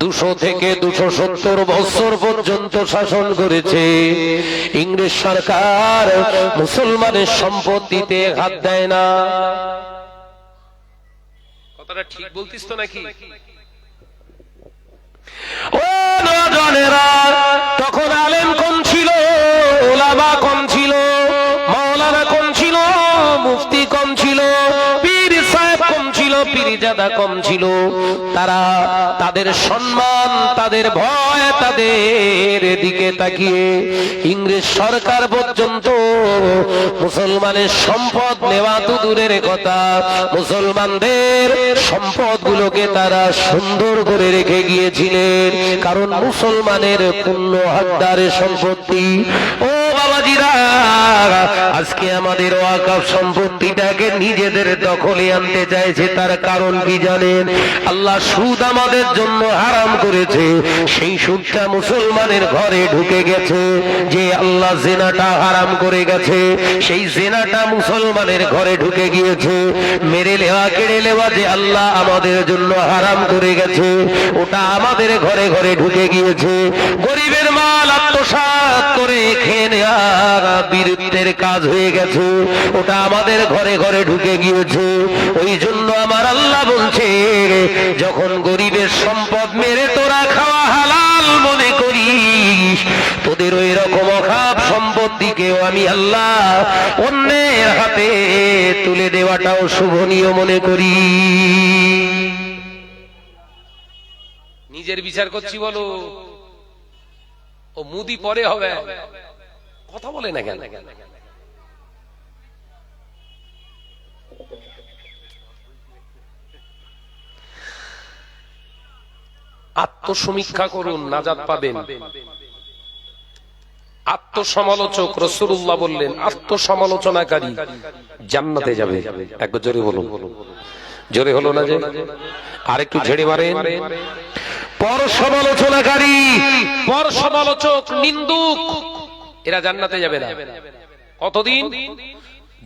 Speaker 3: 200 থেকে 270 বছর পর্যন্ত শাসন করেছে। ইংরেজ সরকার মুসলমানের সম্পত্তিতে হাত দেয় না।
Speaker 2: কথাটা ঠিক বলতিস তো নাকি?
Speaker 3: ও নওজওয়ানেরা, তখন আলেম কম ছিল, ওলামা কম ছিল, মাওলানা কম ছিল, মুফতি কম ছিল, পীর সাহেব কম ছিল, পীরজাদা কম ছিল। তারা তাদের সম্মান, তাদের ভয়, তাদের দিকে তাকিয়ে ইংরেজ সরকার পর্যন্ত মুসলমানের সম্পদ নেওয়া তো দূরের কথা, মুসলমানদের সম্পদগুলোকে তারা সুন্দর করে রেখে গিয়েছিলেন। কারণ মুসলমানের পূর্ণ হকদারের সম্পত্তি। ও বাবাজিরা, আজকে আমাদের ওয়াকফ সম্পত্তিটাকে নিজেদের দখলে আনতে চাইছে। তার কারণ কি জানেন? আল্লাহ সুদ আমাদের জন্য হারাম করেছে, সেই সুদটা মুসলমানের ঘরে ঢুকে গেছে। যে আল্লাহ জিনাটা হারাম করে গেছে, সেই জিনাটা মুসলমানের ঘরে ঢুকে গিয়েছে। মেরে নেওয়া, কেড়ে নেওয়া যে আল্লাহ আমাদের জন্য হারাম করে গেছে, ওটা আমাদের ঘরে ঘরে ঢুকে গিয়েছে। গরিবের মাল আত্মসাৎ করে খেয়ে নেওয়া বীরত্বের কাজ হয়ে গেছে, ওটা আমাদের ঘরে ঘরে ঢুকে গিয়েছে। ওই জন্য আমার আল্লাহ বলছে, যখন গরিবের সম্পদ মেরে তোরা খাওয়া হালাল মনে করিস, তোদের ওই রকম অখাপ সম্পত্তিকেও আমি আল্লাহ অন্যের হাতে তুলে দেওয়াটাও শোভনীয় মনে করি।
Speaker 2: নিজের বিচার করছি বলো, ও মুদি পরে হবে, কথা বলে না কেন? আত্মসমীক্ষা করুন, নাজাত পাবেন। আত্মসমালোচক, রাসূলুল্লাহ বললেন আত্মসমালোচনাকারী জান্নাতে যাবে। একবার জোরে বলুন। জোরে হলো না যে? আরেকটু ঝেড়ে মারেন।
Speaker 3: পর সমালোচনাকারী,
Speaker 2: পর সমালোচক, নিন্দুক, এরা জান্নাতে যাবে না। কতদিন?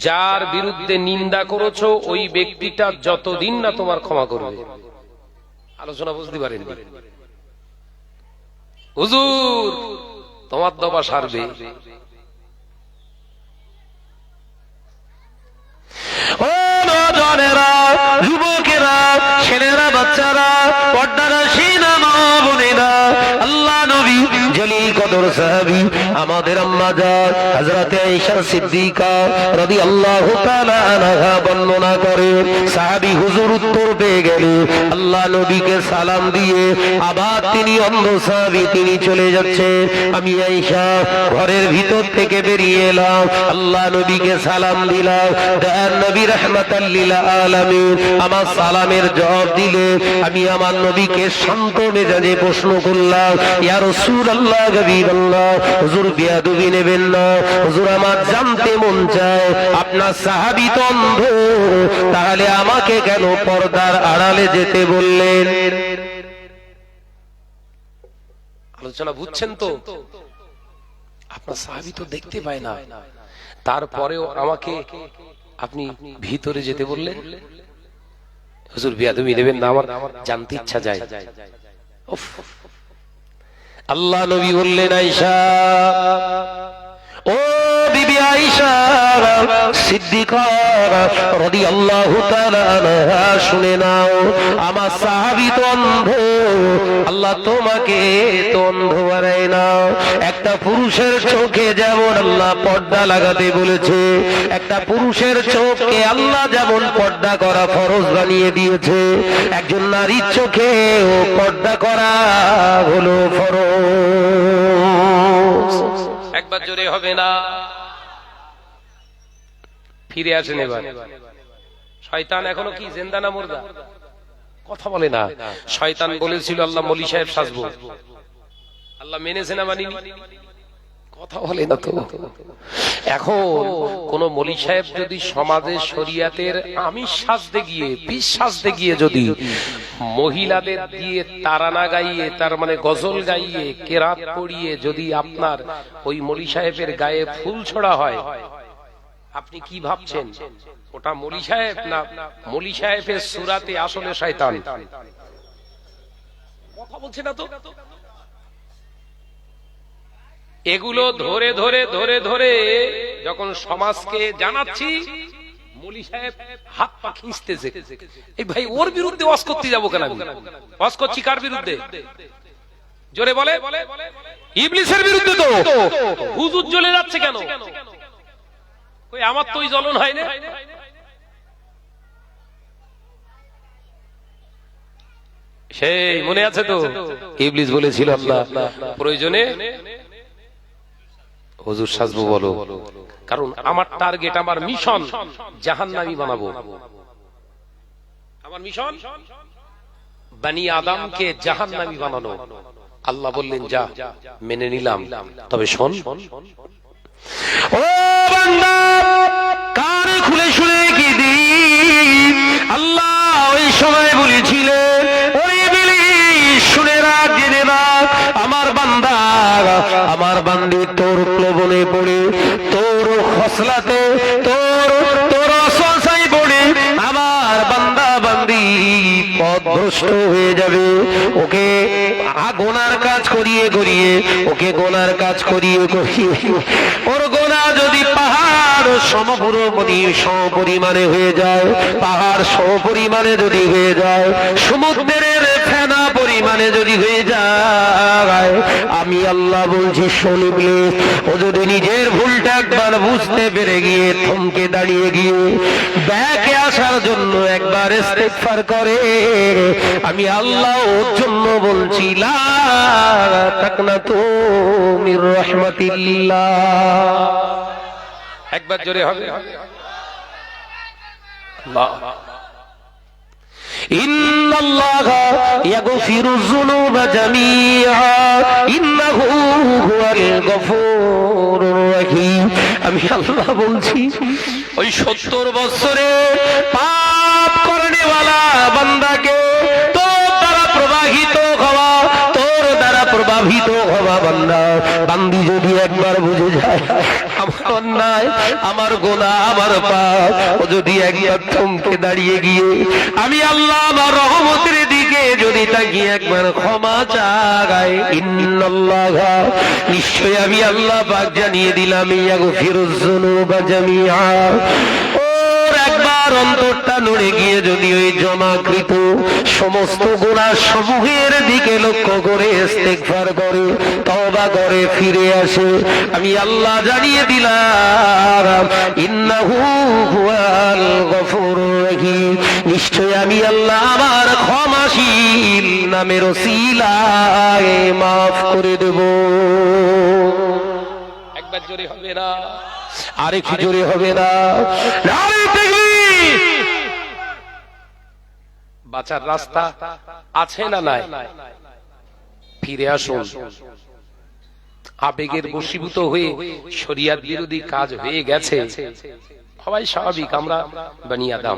Speaker 2: যার বিরুদ্ধে নিন্দা করেছো ওই ব্যক্তিটা যতদিন না তোমার ক্ষমা করবে। আলোচনা বুঝতে পারেন? হুজুর তোমার দবা সারবে।
Speaker 3: ও নজনেরা, যুবকেরা, ছেলেরা, বাচ্চারা, পর্দানশীনা মা বোনেরা, আল্লাহ নবী জলিল কদর সাহাবী আমাদের আম্মা জান হযরত আয়েশা সিদ্দিকা রাদিয়াল্লাহু তাআলা আনহা বর্ণনা করে, সাহাবী হুজুর উত্তর পেয়ে গেলে আল্লাহ নবীকে সালাম দিয়ে আবার তিনি অন্ধ সাহাবী, তিনি চলে যাচ্ছে। আমি আয়েশা ঘরের ভিতর থেকে বেরিয়ে এলাম, আল্লাহ নবীকে সালাম দিলাম। দয়ার নবী রাহমাতাল লিল আলামিন আমার সালামের জবাব দিলে আমি আমার নবীকে শান্ত মেজাজে প্রশ্ন করলাম, ইয়া রাসূলুল্লাহ, হাবিবাল্লাহ, হুজুর বেয়াদবি নেবেন না, হুজুর আমার জানতে মন চায় আপনার সাহাবী তো অন্ধ, তাহলে আমাকে কেন পর্দার আড়ালে যেতে বললেন?
Speaker 2: আলোচনা বুঝছেন তো? আপনার সাহাবী তো দেখতে পায় না, তারপরেও আমাকে আপনি ভিতরে যেতে বললেন। হুজুর বেয়াদবি নেবেন না, আমার জানতে ইচ্ছা যায়। উফ,
Speaker 3: আল্লাহ নবী বললেন, আয়েশা, ও বিবি আয়েশা সিদ্দিকা রাদিয়াল্লাহু তাআলা আনহা, শুনে নাও, আমার সাহাবী তো অন্ধ, আল্লাহ তোমাকে তো অন্ধ বানায় না। একটা পুরুষের চোখে যেমন আল্লাহ পর্দা লাগাতে বলেছে, একটা পুরুষের চোখকে আল্লাহ যেমন পর্দা করা ফরজ বানিয়ে দিয়েছে, একজন নারীর চোখে ও পর্দা করা হলো ফরজ।
Speaker 2: একবার জোরে হবে না? ফিরে আসেন এবার। শয়তান এখনো কি জিন্দা না মুর্দা? কথা বলে না। শয়তান বলেছিল আল্লাহ মলি সাহেব সাজবো, আল্লাহ মেনেছে না মানিনি? কথা বলে না তো। এখন কোন মলি সাহেব যদি সমাজে শরিয়াতের আমিষ সাজতে গিয়ে, পিস সাজতে গিয়ে যদি মহিলাদের দিয়ে তারানা গাইয়ে, তার মানে গজল গাইয়ে, কেরাত পড়িয়ে যদি আপনার ওই মলি সাহেবের গায়ে ফুল ছোড়া হয়, আপনি কি ভাবছেন ওটা মলি সাহেব না মলি সাহেবের সুরাতে আসলে শয়তান? কথা বলছে না তো। এগুলো ধরে ধরে ধরে ধরে যখন সমাজকে জানাচ্ছি, মলি সাহেব হাত পা খিঁচতেছে, এই ভাই ওর বিরুদ্ধে ওয়াজ করতে যাবো কেন? ওয়াজ করছি কার বিরুদ্ধে? জোরে বলে। ইবলিসের বিরুদ্ধে। তো হুজুর জ্বলে যাচ্ছে কেন? কই আমার তো ওই জ্বলন হয় না। সেই মনে আছে তো,
Speaker 3: ইবলিস বলেছিল আল্লাহ
Speaker 2: প্রয়োজনে হুজুর সাজবো বলো, কারণ আমার টার্গেট, আমার মিশন জাহান্নামী বানাবো। আমার মিশন বনি আদমকে জাহান্নামী বানানো। আল্লাহ বললেন যা, মেনে নিলাম, তবে শোন,
Speaker 3: ও বান্দা, কান খুলে শুনে কি দিন, আল্লাহ ওই সময় বলেছিলেন, ওই ইবলিস শুনে রাখ, জেনে রাখ, আমার বান্দা, আমার বান্দি তোর প্রলোভনে পড়ে, তোর খসলাতে, তোর অসসায় পড়ে আমার বান্দা বান্দি পথভ্রষ্ট হয়ে যাবে। ওকে গোনার কাজ করিয়ে করিয়ে, ওকে গোনার কাজ করিয়ে করিয়ে, ওর গোনা যদি যদি পাহাড় সমপরিমাণে হয়ে যায়, পাহাড় সমপরিমাণে যদি হয়ে যায়, সমুদ্রের ফেনা পরিমাণে যদি হয়ে যায়, আমি আল্লাহ বলছি শুনলে ও যদি নিজের ভুলটা একবার বুঝতে পেরে গিয়ে থমকে দাঁড়িয়ে গিয়ে ব্যাকে আসার জন্য একবার ইস্তেগফার করে, আমি আল্লাহ ওর জন্য বলছি লা তাকনাতু মির রাহমাতিল্লাহ।
Speaker 2: একবার জোরে হবে।
Speaker 3: ইন্নাল্লাহা ইয়াগফিরুয যুনুবা জামিআ ইন্নাহু হুয়াল গফুরুর রহিম। আমি আল্লাহ বলছি ওই 70 বছরে পাপ করনেওয়ালা বান্দাকে তোর দ্বারা প্রবাহিত হওয়া বান্দা বান্দি যদি একবার বুঝে যায় আমার অন্যায়, আমার গুনাহ, আমার পাপ, ও যদি একবার থমকে দাঁড়িয়ে গিয়ে আমি আল্লাহ আমার রহমতের দিকে যদি তাকিয়ে একবার ক্ষমা চাই, ইন্নাল্লাহা নিশ্চয় আমি আল্লাহ পাক জানিয়ে দিলাম ইয়াগফিরুয যুনুবা জামিআ। একবার অন্তরটা নড়ে গিয়ে যদি ওই জমাকৃত সমস্ত গুনাহ সমূহের দিকে লক্ষ্য করে ইস্তেগফার করে, তওবা করে ফিরে আসে, আমি আল্লাহ জানিয়ে দিলাম ইন্নাহু হুয়াল গফুরুর রহিম, নিশ্চয় আমি আল্লাহ আমার ক্ষমাশীল নামের ওসিলায় মাফ করে দেব।
Speaker 2: একবার জোরে হবে না,
Speaker 3: আরেকটু জোরে হবে না।
Speaker 2: বাঁচার রাস্তা আছে না নাই? ফিরে আসুন। আবেগের বশীভূত হয়ে শরিয়াত বিরোধী কাজ হয়ে গেছে, সবাই স্বাভাবিক, আমরা বনি আদম,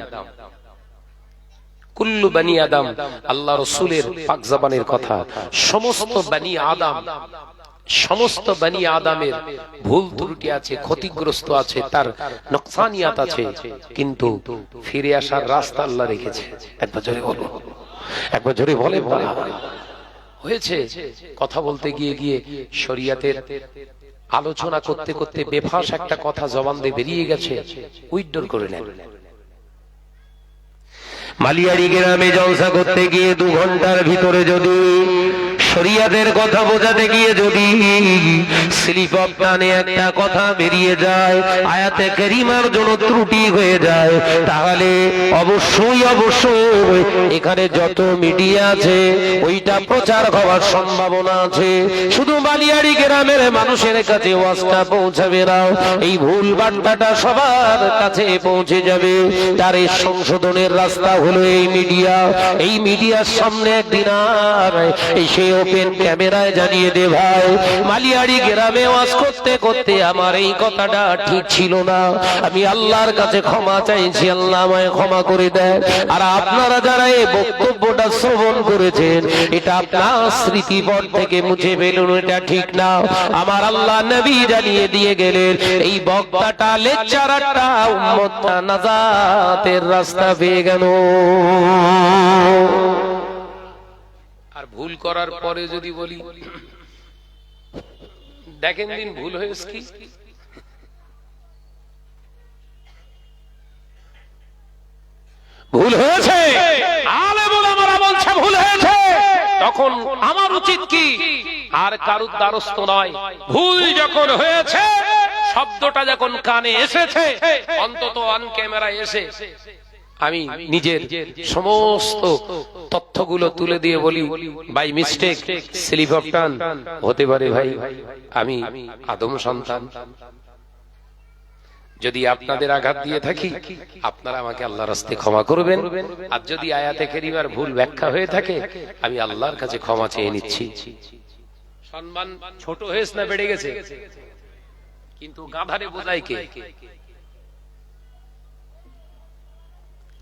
Speaker 2: কুল্লু বনি আদম, আল্লাহ রাসূলের পাক জবানের কথা, সমস্ত বনি আদম, সমস্ত বনি আদমের ভুল ত্রুটি আছে, ক্ষতিগ্রস্ত আছে, তার নকসানিয়াত আছে, কিন্তু ফিরে আসার রাস্তা আল্লাহ রেখেছে। একবার জোরে বলো, একবার জোরে বলে হয়েছে। কথা বলতে গিয়ে গিয়ে শরিয়াতের আলোচনা করতে করতে বেফাস একটা কথা জবান দিয়ে বেরিয়ে গেছে, উইথড্র করে নেন।
Speaker 3: মালিয়াড়ি গ্রামে জলসা করতে গিয়ে 2 ঘন্টার ভিতরে যদি শরিয়াতের কথা বোঝাতে গিয়ে যদি স্লিপ অফ টানে একটা কথা বেরিয়ে যায়, আয়াতে কারিমার জন্য ত্রুটি হয়ে যায়, তাহলে অবশ্যই এখানে যত মিডিয়া আছে ওইটা প্রচার হওয়ার সম্ভাবনা আছে। শুধু বালিয়াড়ি গ্রামের মানুষের কাছে ওয়াজটা পৌঁছাবে না, এই ভুল বার্তাটা সবার কাছে পৌঁছে যাবে। তার এই সংশোধনের রাস্তা হলো এই মিডিয়া। এই মিডিয়ার সামনে একদিন আর এসে ওপেন ক্যামেরায় জানিয়ে দে ভাই, মালিয়াড়ি গ্রামে ওয়াজ করতে করতে আমার এই কথাটা ঠিক ছিল না, আমি আল্লাহর কাছে ক্ষমা চাইছি, আল্লাহ আমায় ক্ষমা করে দেন। আর আপনারা যারা এই বক্তব্যটা শ্রবণ করেছেন, এটা আপনার স্মৃতিপট থেকে মুছে ফেলুন, এটা ঠিক না। আমার আল্লাহ নবী জানিয়ে দিয়ে গেলেন এই বক্তাটা, লেকচারারটা উম্মতটা নাজাতের রাস্তা পেয়ে গেল।
Speaker 2: আর ভুল করার পরে যদি বলি দেখেন দিন ভুল হয়েছে কি,
Speaker 3: ভুল হয়েছে,
Speaker 2: আলেমুল আমরা বলছে ভুল হয়েছে, তখন আমার উচিত কি? আর কারুর দ্বারস্থ নয়। ভুল যখন হয়েছে, শব্দটা যখন কানে এসেছে, অন্তত অন ক্যামেরায় এসে আমি নিজের সমস্ত তথ্যগুলো তুলে দিয়ে বলি, বাই মিস্টেক স্লিপ অফ টান হতে পারে ভাই, আমি আদম সন্তান, যদি আপনাদের আঘাত দিয়ে থাকি আপনারা আমাকে আল্লাহর রাস্তায় ক্ষমা করবেন। আর যদি আয়াতে কারিমার ভুল ব্যাখ্যা হয়ে থাকে আমি আল্লাহর কাছে ক্ষমা চেয়ে নিচ্ছি। সম্মান ছোট হয়েছে না বেড়ে গেছে? কিন্তু গাধারে বোঝায় কে?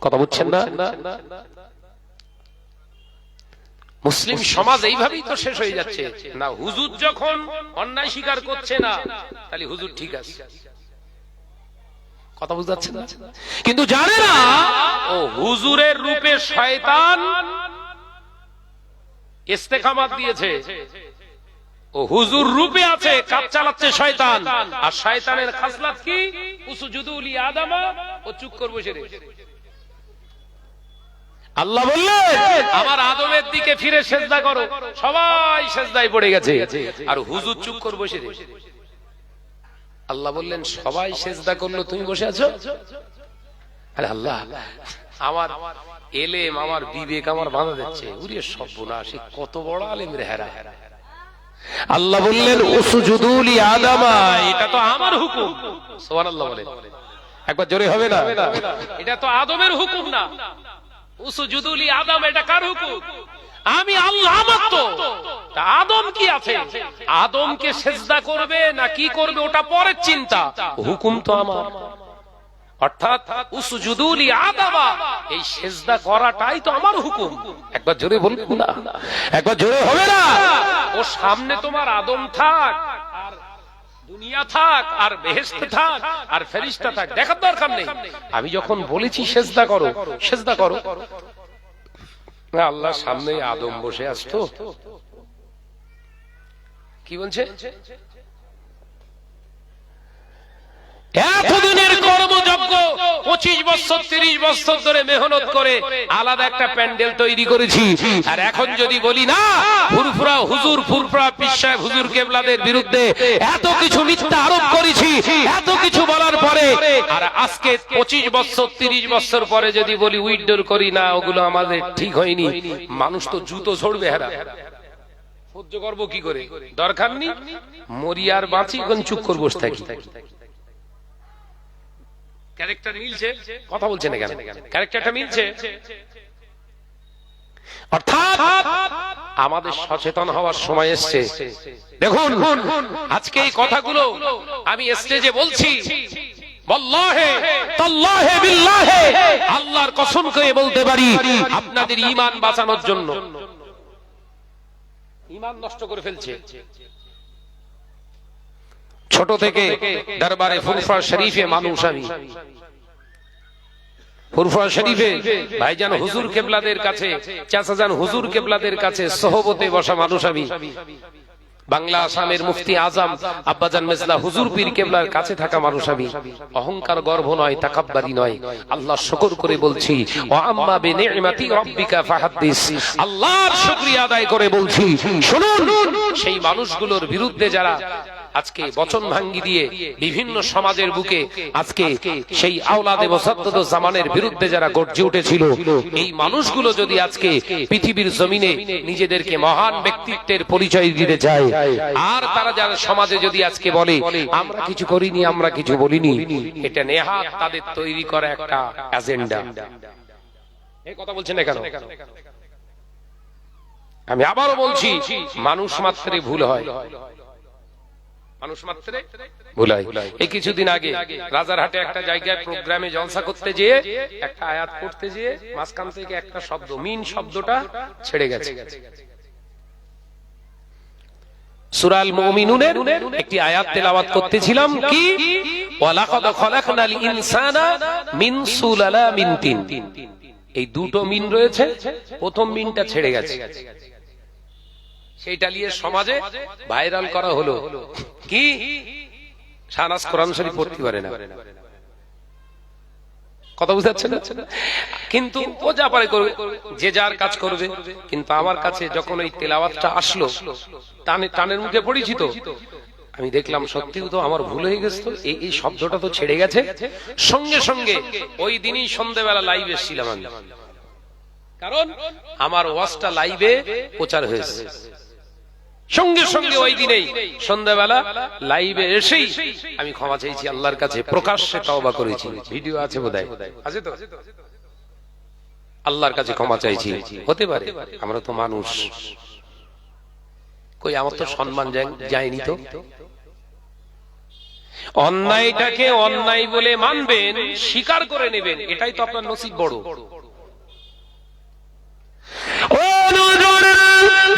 Speaker 3: কথা বুঝছেন না?
Speaker 2: মুসলিম সমাজ এইভাবেই তো শেষ হয়ে যাচ্ছে না। হুজুর যখন অন্যায় স্বীকার করছে না, তাহলে হুজুর ঠিক আছে, কথা বুঝতে পারছেন না? কিন্তু জানে না ও হুজুরের রূপে শয়তান ইস্তেকামাত দিয়েছে, ও হুজুর রূপে আছে, কাজ চালাচ্ছে শয়তান। আর শয়তানের খাসলাত কি? উসজুদু লি আদামা, ও চুপ করে বসে রে।
Speaker 3: আল্লাহ বললেন
Speaker 2: আমার আদমের দিকে ফিরে সেজদা করো, সবাই সেজদায় পড়ে গেছে, আর হুজুর চুপ করে বসে রে। আল্লাহ বললেন সবাই সেজদা করলো, তুমি বসে আছো। আরে আল্লাহ, আমার এলেম, আমার বিবেক আমার বাধা দিচ্ছে। উরে সর্বনাশ, কত বড় আলেম রে হেরা।
Speaker 3: আল্লাহ বললেন উসজুদু লি আদামা,
Speaker 2: এটা তো আমার হুকুম। সুবহানাল্লাহ বলেন,
Speaker 3: একবার জোরে হবে না?
Speaker 2: এটা তো আদমের হুকুম না। উসজুদু লি আদম, এটা কার হুকুম? আমি আল্লাহ, আমার তো। তা আদম কি আছে? আদমকে সেজদা করবে না কি করবে ওটা পরের চিন্তা, হুকুম তো আমার। অর্থাৎ উসজুদু লি আদামা, এই সেজদা করাটাই তো আমার হুকুম।
Speaker 3: একবার জোরে বলুন না, একবার জোরে হবে না?
Speaker 2: ও সামনে তোমার আদম থাক, আর দুনিয়া থাক, আর বেহেশত থাক, আর ফেরেশতা থাক, দেখার দরকার নেই। আমি যখন বলেছি সেজদা করো, সেজদা করো। আল্লাহ সামনে আদম বসে আসতো, কি বলছে? এতদিনের কর্মযজ্ঞ, 25 বছর 30 বছর ধরে মেহনত করে আলাদা একটা প্যান্ডেল তৈরি করেছি। আর এখন যদি বলি না, ফুরফুরা হুজুর, ফুরফুরা পীর সাহেব হুজুর কেবলাদের বিরুদ্ধে এত কিছু মিথ্যা আরোপ করেছি, এত কিছু বলার পরে, আর আজকে 25 বছর 30 বছর পরে যদি বলি উইথড্র করি না, ওগুলো আমাদের ঠিক হয়নি, মানুষ তো জুতো ছড়বে। হেরা সহ্য করবো কি করে? দরকার নেই, মরি আর বাঁচি, কোন চুপ করে বসে থাকি। ক্যারেক্টার মিলছে, কথা বলছে না কেন? ক্যারেক্টারটা মিলছে। অর্থাৎ আমাদের সচেতন হওয়ার সময় এসছে। দেখুন, আজকে এই কথাগুলো আমি স্টেজে বলছি, ওয়াল্লাহি তাল্লাহি বিল্লাহি, আল্লাহর কসম করে বলতে পারি, আপনাদের ঈমান বাঁচানোর জন্য। ঈমান নষ্ট করে ফেলছে। ছোট থেকে দরবারে ফুরফুরা শরীফে মানুষ, আমি ফুরফুরা শরীফে ভাইজান হুজুর কেবলাদের কাছে, চাচাজান হুজুর কেবলাদের কাছে সোহবতে বসা মানুষ আমি। বাংলা আসামের মুফতি আজম আব্বাজান মেজলা হুজুর পীর কেবলার কাছে থাকা মানুষ আমি। অহংকার, গর্ব নয়, তাকাব্বুরি নয়, আল্লাহ শুকর করে বলছি, ওয়া আম্মা বিনি'মাতি রাব্বিকা ফাহাদ্দিস, আল্লাহর শুকরিয়া আদায় করে বলছি, শুনুন। সেই মানুষগুলোর বিরুদ্ধে যারা আজকে বচন ভাঙ্গি দিয়ে বিভিন্ন সমাজের বুকে আজকে সেই আওলাদে মুসাদ্দাদ জামানের বিরুদ্ধে যারা গর্জে উঠেছিল, এই মানুষগুলো যদি আজকে পৃথিবীর জমিনে নিজেদেরকে মহান ব্যক্তিত্বের পরিচয় দিতে চায়, আর তারা যারা সমাজে যদি আজকে বলে আমরা কিছু করিনি, আমরা কিছু বলিনি, এটা নেহাত তাদের তৈরি করা একটা এজেন্ডা। এই কথা বলছেন না কেন? আমি আবারও বলছি, মানুষ মাত্রে ভুল হয়, মানুষ মাত্রে ভুল হয়। এই কিছুদিন আগে রাজারহাটে একটা জায়গায় প্রোগ্রামে জলসা করতে যেয়ে একটা আয়াত পড়তে যেয়ে মাঝখান থেকে একটা শব্দ, মিন শব্দটা ছেড়ে গেছে। সূরা আল মুমিনুনের একটি আয়াত তেলাওয়াত করতেছিলাম, কি ওয়ালাকাদ খলাকনাল ইনসানা মিন সুলালামিন তিন। এই দুটো মিন রয়েছে, প্রথম মিনটা ছেড়ে গেছে, সেইটা নিয়ে সমাজে ভাইরাল করা হলো। কি শাহনাজ কোরআন শরীফ পড়তে পারে না, কথা বুঝতে পারছেন? কিন্তু ও যা পারে করবে, যে যার কাজ করবে। কিন্তু আমার কাছে যখন এই তেলাওয়াতটা আসলো, টানের মুখে পড়েছি, তো আমি দেখলাম সত্যিই তো আমার ভুল হয়ে গেছে, এই শব্দটা তো ছেড়ে গেছে। সঙ্গে সঙ্গে ওই দিনই সন্ধ্যাবেলা লাইভে এসেছিলাম আমি, কারণ আমার ওয়াজটা লাইভে প্রচার হয়েছে। সঙ্গে সঙ্গে ওই দিনেই সন্ধ্যাবেলা লাইভে এসেই আমি ক্ষমা চাইছি আল্লাহর কাছে, প্রকাশ্যে তওবা করেছি। ভিডিও আছে বোধহয়, আছে তো? আল্লাহর কাছে ক্ষমা চাইছি। হতে পারে, আমরা তো মানুষ, কই আমার তো সম্মান যায়নি। তো অন্যায়টাকে অন্যায় বলে মানবেন, স্বীকার করে নেবেন, এটাই তো আপনার নসিব বড়।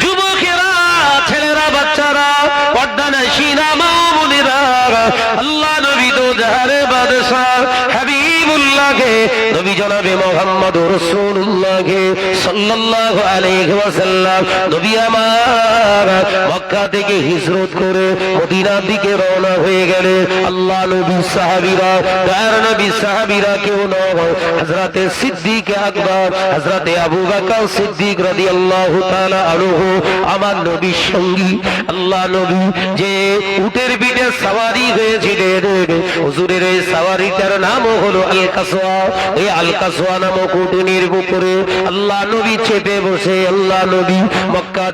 Speaker 3: যুবকেরা, ছেলেরা, বাচ্চারা, পর্দানশীনা মা বোনেরা, আল্লাহ নবী তো জাহারে বাদশা হাবিবুল্লাহ পাকে নবী জনাবে মুহাম্মদুর রাসূলুল্লাহ সাল্লাল্লাহু আলাইহি ওয়াসাল্লাম নবী আমার মক্কা থেকে হিজরত করে মদিনার দিকে রওনা হয়ে গেলেন। আল্লাহ নবী সাহাবীরা তার নবী সাহাবীরা কেউ নয়, হযরতে সিদ্দিক আকবর হযরতে আবু বকর সিদ্দিক রাদিয়াল্লাহু তাআলা আনহু আমার নবীর সঙ্গী। আল্লাহ নবী যে উটের পিঠে সওয়ারি হয়েছিলেন, হুজুরের এই সওয়ারিটার নাম হলো আল কাসওয়া। এই আল কাসওয়া নামক উটের উপরে আল্লাহ নবী চেপে বসে আল্লাহ নবী মক্কা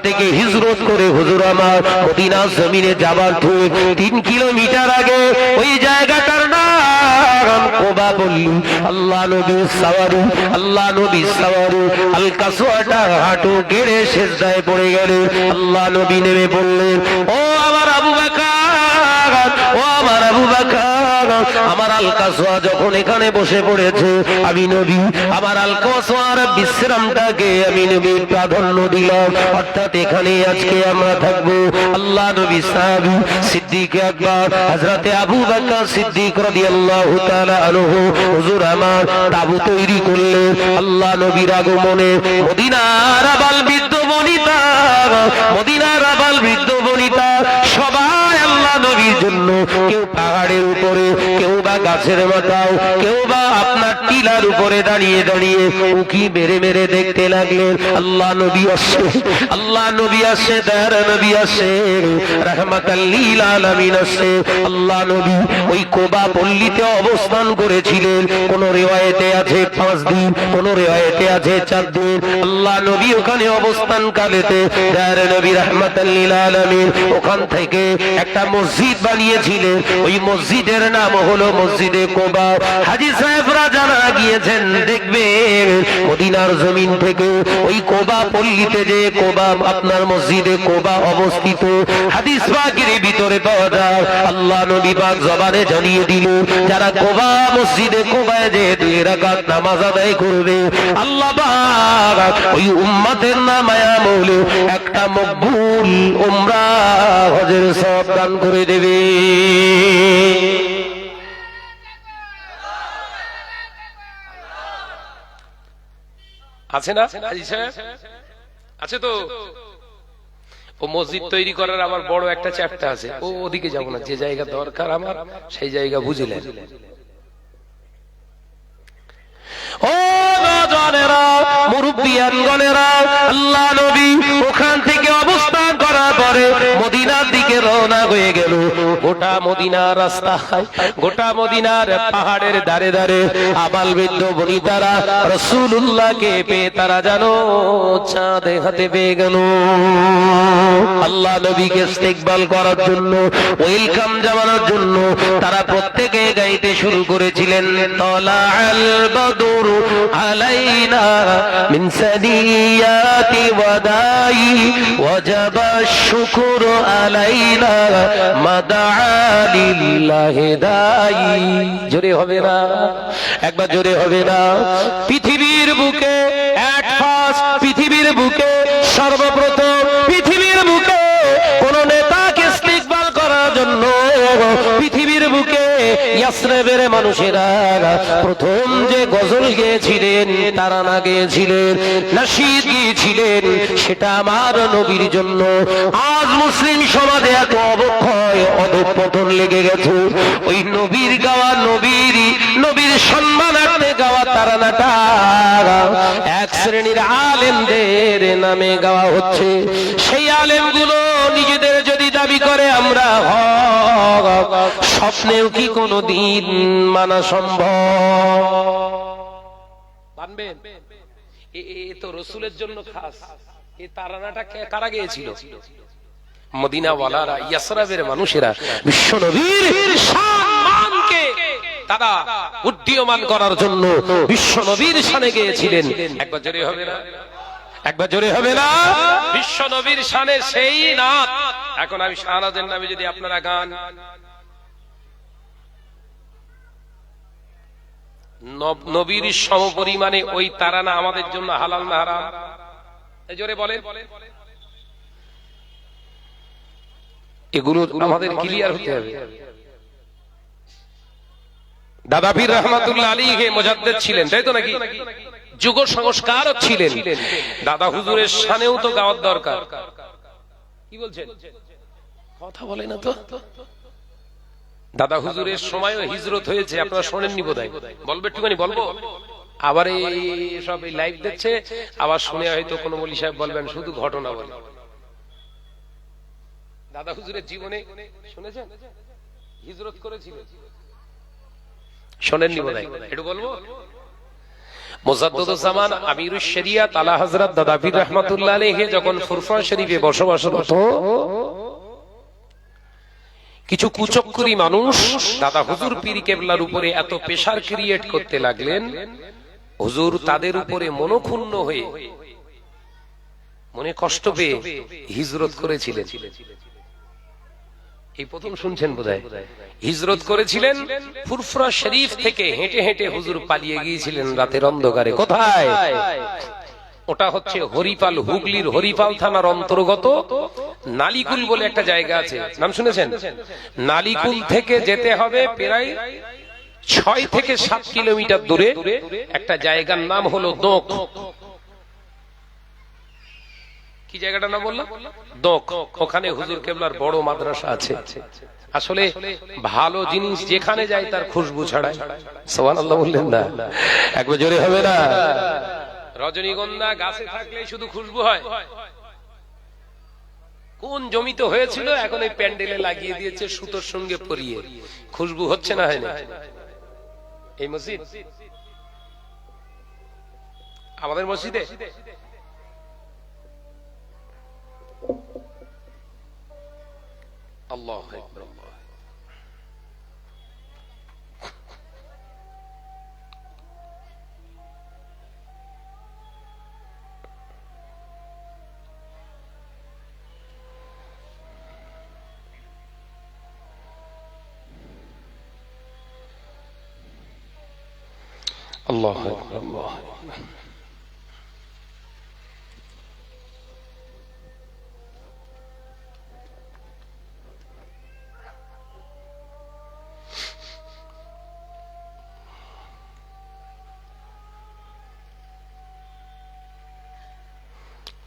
Speaker 3: থেকে হিজরত করে হুজুর আমার মদিনা জমিনে যাবার ঠিক 3 কিলোমিটার আগে ওই জায়গাটার নাম কোবা পল্লী। আল্লাহ নবী সাওয়ারি আল কাসওয়াটা হাঁটু গেড়ে সেজদায় পড়ে গেলেন। আল্লাহ নবী নেমে পড়লেন। ও আমার আবু বকর, আমার আল কাসওয়া যখন এখানে বসে পড়েছে, আমি নবী আমার আল কাসওয়ার বিশ্রামটাকে আমি নবী প্রাধান্য দিলাম, অর্থাৎ এখানে আজকে আমরা থাকবো। আল্লাহ নবী সাহাবী সিদ্দিক আকবর হযরতে আবু বকর সিদ্দিক রাদিয়াল্লাহু তাআলা আনহু হুজুর আমার তাবু তৈরি করলেন। আল্লাহ নবীর আগমনে মদিনার আবাল বৃদ্ধ বনিতা সবাই আল্লাহ নবীর জন্য, কেউ পাহাড়ের উপরে, কেউ বা গাছের মাথাও, কেউ বা আপনার টিলার উপরে দাঁড়িয়ে দাঁড়িয়ে উকি মেরে মেরে দেখতে লাগলেন আল্লাহ নবী আসছে, দয়ার নবী আসছে, রাহমাতাল লিল আলামিন আসছে। আল্লাহ নবী ওই কোবা পল্লীতে অবস্থান করেছিলেন। কোন রিওয়ায়েতে আছে 5 দিন, কোন রিওয়ায়েতে আছে 4 দিন। আল্লাহ নবী ওখানে অবস্থান কালেতে দয়ার নবী রাহমাতাল লিল আলামিন ওখান থেকে একটা মসজিদ বানিয়েছিলেন। ওই মসজিদের নাম হলো মসজিদে কোবা। হাজী সাহেবরা জানা গিয়েছেন, দেখবেন মদিনার জমিন থেকে ওই কোবা পল্লীতে যে কোবা আপনার মসজিদে কোবা অবস্থিত, হাদিস পাকের ভিতরে পাওয়া যায়। আল্লাহ নবী পাক জবানে জানিয়ে দিল, যারা কোবা মসজিদে কোবায় যে 2 রাকাত নামাজ আদায় করবে, আল্লাহ পাক ওই উম্মতের নামায়া মৌলে একটা মকবুল উমরা হজের সওয়াব দান করে দেবে।
Speaker 2: আছে না হাজী সাহেব? আছে তো। ও মসজিদ তৈরি করার আবার বড় একটা চ্যাপ্টার আছে, ওদিকে যাব না, যে জায়গা দরকার আমার সেই জায়গা বুঝিলেন।
Speaker 3: ও নওজওয়ানেরা, মুরব্বিয়ানগণেরা, আল্লাহ নবী ওখান থেকে অবস্থান করার পরে মদিনার দিকে রওনা হয়ে গেল। গোটা মদিনার রাস্তায়, গোটা মদিনার পাহাড়ের ধারে ধারে আবাল বৃদ্ধ বনিতারা রাসূলুল্লাহকে পেয়ে তারা জানো চাঁদে হাতে পেয়ে গেল। আল্লাহ নবীকে ইস্তেকবাল করার জন্য, ওয়েলকাম জানানোর জন্য তারা প্রত্যেকে গাইতে শুরু করেছিলেন, তালাআল বদর আলাইনা মিন সানিয়াতি ওয়াদাই ওয়াজাবা শুকরু আলাইনা মাদআ লিল্লাহি দাই। জোরে হবে না? একবার জোরে হবে না? পৃথিবীর বুকে এট ফার্স্ট, পৃথিবীর বুকে সর্বপ্রথম, পৃথিবীর বুকে কোন নেতাকে ইস্তেকবাল করার জন্য পৃথিবীর বুকে ইয়াসরিবের মানুষেরা প্রথম যে গজল গেয়েছিলেন, তারানা গেয়েছিলেন, নাশিদ গেয়েছিলেন, সেটা আমার নবীর জন্য। আজ মুসলিম সমাজে এত অবক্ষয় অধঃপতন লেগে গেছে। ওই নবীর গাওয়া, নবীর সম্মানার্থে গাওয়া তারানাটা এক শ্রেণীর আলেমদের নামে গাওয়া হচ্ছে। সেই আলেমগুলো নিজেদের যদি দাবি করে আমরা হক, স্বপ্নেও কি কোনদিন মানা সম্ভব?
Speaker 2: মানবেন? এ তো রাসূলের জন্য খাস। এই তারানাটা কারা গেয়েছিল? মদিনাওয়ালারা, ইয়াসরিবের মানুষেরা
Speaker 3: বিশ্ব নবীর সম্মানকে তারা উড্ডীয়মান করার জন্য বিশ্ব নবীর শানে গিয়েছিলেন।
Speaker 2: একবার জোরে হবে না?
Speaker 3: একবার জোরে হবে না?
Speaker 2: বিশ্ব নবীর শানে সেই নাত। এখন আমি শাহনাজের নামে যদি আপনারা গান, নবীর সমপরিমাণে ওই তারানা আমাদের জন্য হালাল না হারাম? এই জোরে বলেন। এগুলো আমাদের ক্লিয়ার হতে হবে। দাদা পীর রহমাতুল্লাহ আলাইহি মুজাদ্দিদ ছিলেন, তাই তো নাকি? যুগ সংস্কারক ছিলেন। দাদা হুজুরের শানেও তো গাওয়ার দরকার। কি বলছেন? কথা বলে না তো। দাদা হুজুরের সময়ও হিজরত হয়েছে, আপনারা শোনেননি বোধহয়। বলবে একটুখানি বলবো? আবার এই সব লাইভ দেখছে, আবার শুনে হয়তো কোনো মৌলী সাহেব বলবেন শুধু ঘটনা বলে। দাদা হুজুরের জীবনে শুনেছেন হিজরত করেছিলেন? শোনেননি বোধহয়, একটু বলবো। মুজাদ্দিদুজ জামান আমিরুশ শরিয়াত আলা হযরত দাদা পীর রহমাতুল্লাহ আলাইহি যখন ফুরফুরা শরীফে বসবাসরত, কিছু কুচক্করি মানুষ দাদা হুজুর পীর কেবলার উপরে এত প্রেসার ক্রিয়েট করতে লাগলেন, হুজুর তাদের উপরে মনোক্ষুণ্ণ হয়ে, মনে কষ্ট পেয়ে হিজরত করেছিলেন। এই প্রথম শুনছেন বোধহয়। হিজরত করেছিলেন, ফুরফুরা শরীফ থেকে হেঁটে হেঁটে হুজুর পালিয়ে গিয়েছিলেন রাতের অন্ধকারে। কোথায়? ওটা হচ্ছে হরিপাল, হুগলির হরিপাল থানার অন্তর্গত নালিকুল বলে একটা জায়গা আছে, নাম শুনেছেন? নালিকুল থেকে যেতে হবে প্রায় 6 থেকে 7 কিলোমিটার দূরে একটা জায়গার নাম হলো দোক। কি জায়গাটার নাম বললাম? দোক। ওখানে হুজুর কেবলার বড় মাদ্রাসা আছে। আসলে ভালো জিনিস যেখানে যায় তার খুশবু ছড়ায়। সুবহানাল্লাহ বললেন না? একবার জোরে হবে না? রজনীগন্ধা গাছে থাকলে শুধু খুশবু হয়? কোন জমিতে হয়েছিল, এখন এই প্যান্ডেলে লাগিয়ে দিয়েছে সুতোর সঙ্গে পরিয়ে, খুশবু হচ্ছে না? হয় না? এই মসজিদ, আমাদের মসজিদে আল্লাহু আকবার। আল্লাহু আকবার, আল্লাহু আকবার।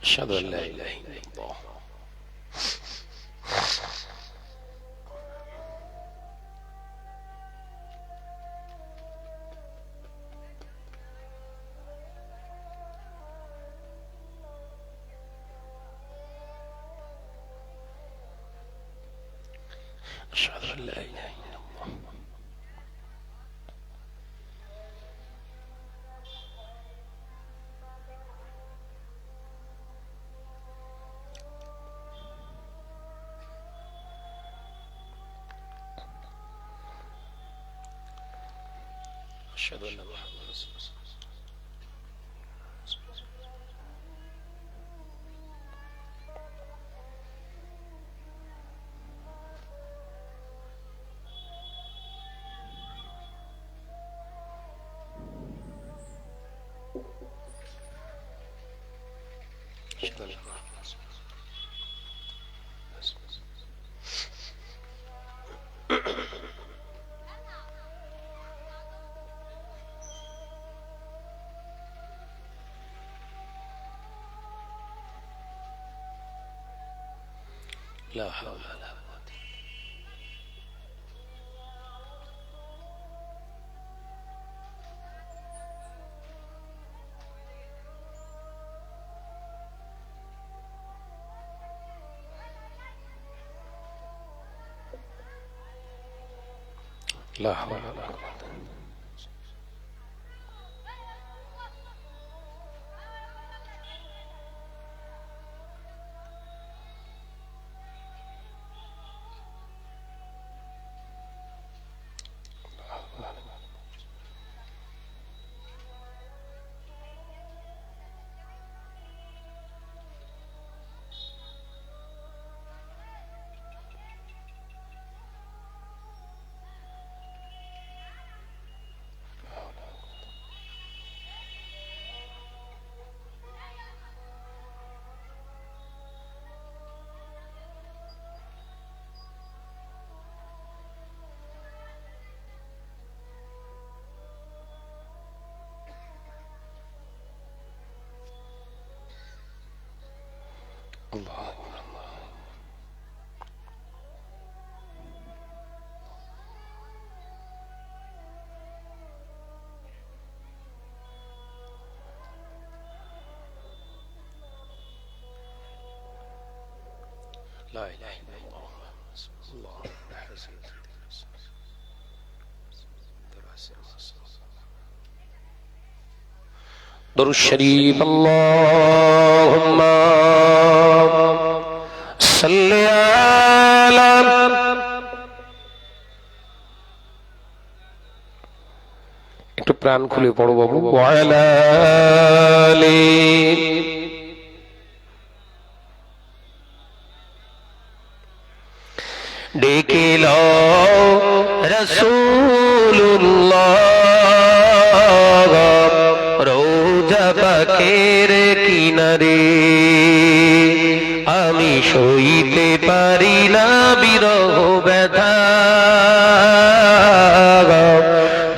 Speaker 2: أشهد أن لا إله إلا الله. أشهد أن لا إله إلا الله. أشهد أن محمدا رسول الله. أشهد أن محمدا رسول الله. لا حول ولا قوة. لا حول ولا قوة. لا إله إلا الله الله
Speaker 3: درود الشريف اللهم صل على একটু প্রাণ খুলে পড়ো বাবু ওয়ালা আলি ডেকে লও রাসূলুল্লাহ রোজা পাকের কিনারে আমি সইতে পারি না বিরহ ব্যথা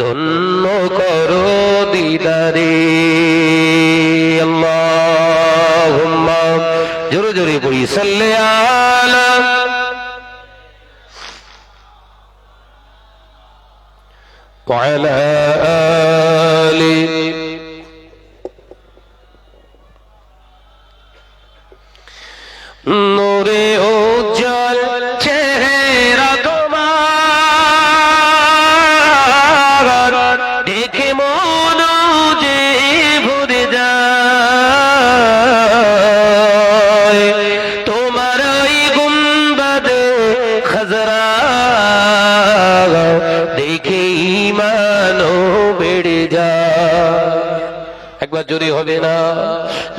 Speaker 3: ধন্য করো দিদারে আল্লাহুম্মা জোরে জোরে পড়ি সাল্লি আলা وعلى آله নূরে উজ্জ্বল চেহারা তোমার দেখে মন যে ভরে যায় তোমার ওই গুম্বাদে খজরা দেখে ঈমানও বেড়ে যায় একবার জোরে হবে না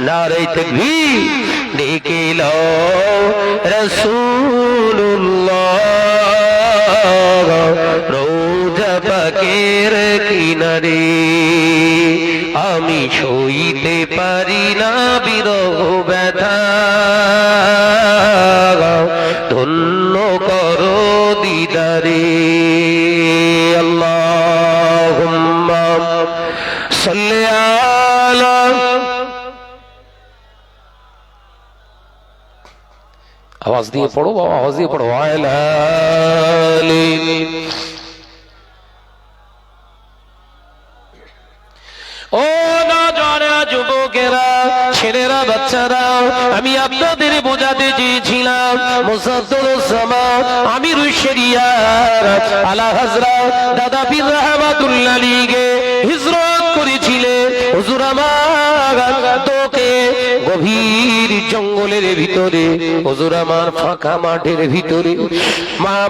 Speaker 3: নারে তাকবীর ডেকে লও রাসূলুল্লাহ রোজা পাকের কিনারে আমি সইতে পারি না বিরহ ব্যথা ধন্য করো দিদারে আল্লাহুম্মা সাল্লি আলা আওয়াজ দিয়ে পড়ো বাবা আওয়াজ দিয়ে পড়ো আলা আলি ও নজরা যুবকেরা ছেলেরা বাচ্চারা আমি আপনাদের বোঝাতে চেয়েছিলাম মুসাদ্দুরুজ্জামান আমিরুশ শরিয়াত আলা হযরত দাদা পীর রহমাতুল্লাহ আলাইহি হিজরত করেছিলেন হুজুর আমার তোকে গভীর জঙ্গলের ভিতরে হুজুর আমার ফাঁকা মাঠের ভিতরে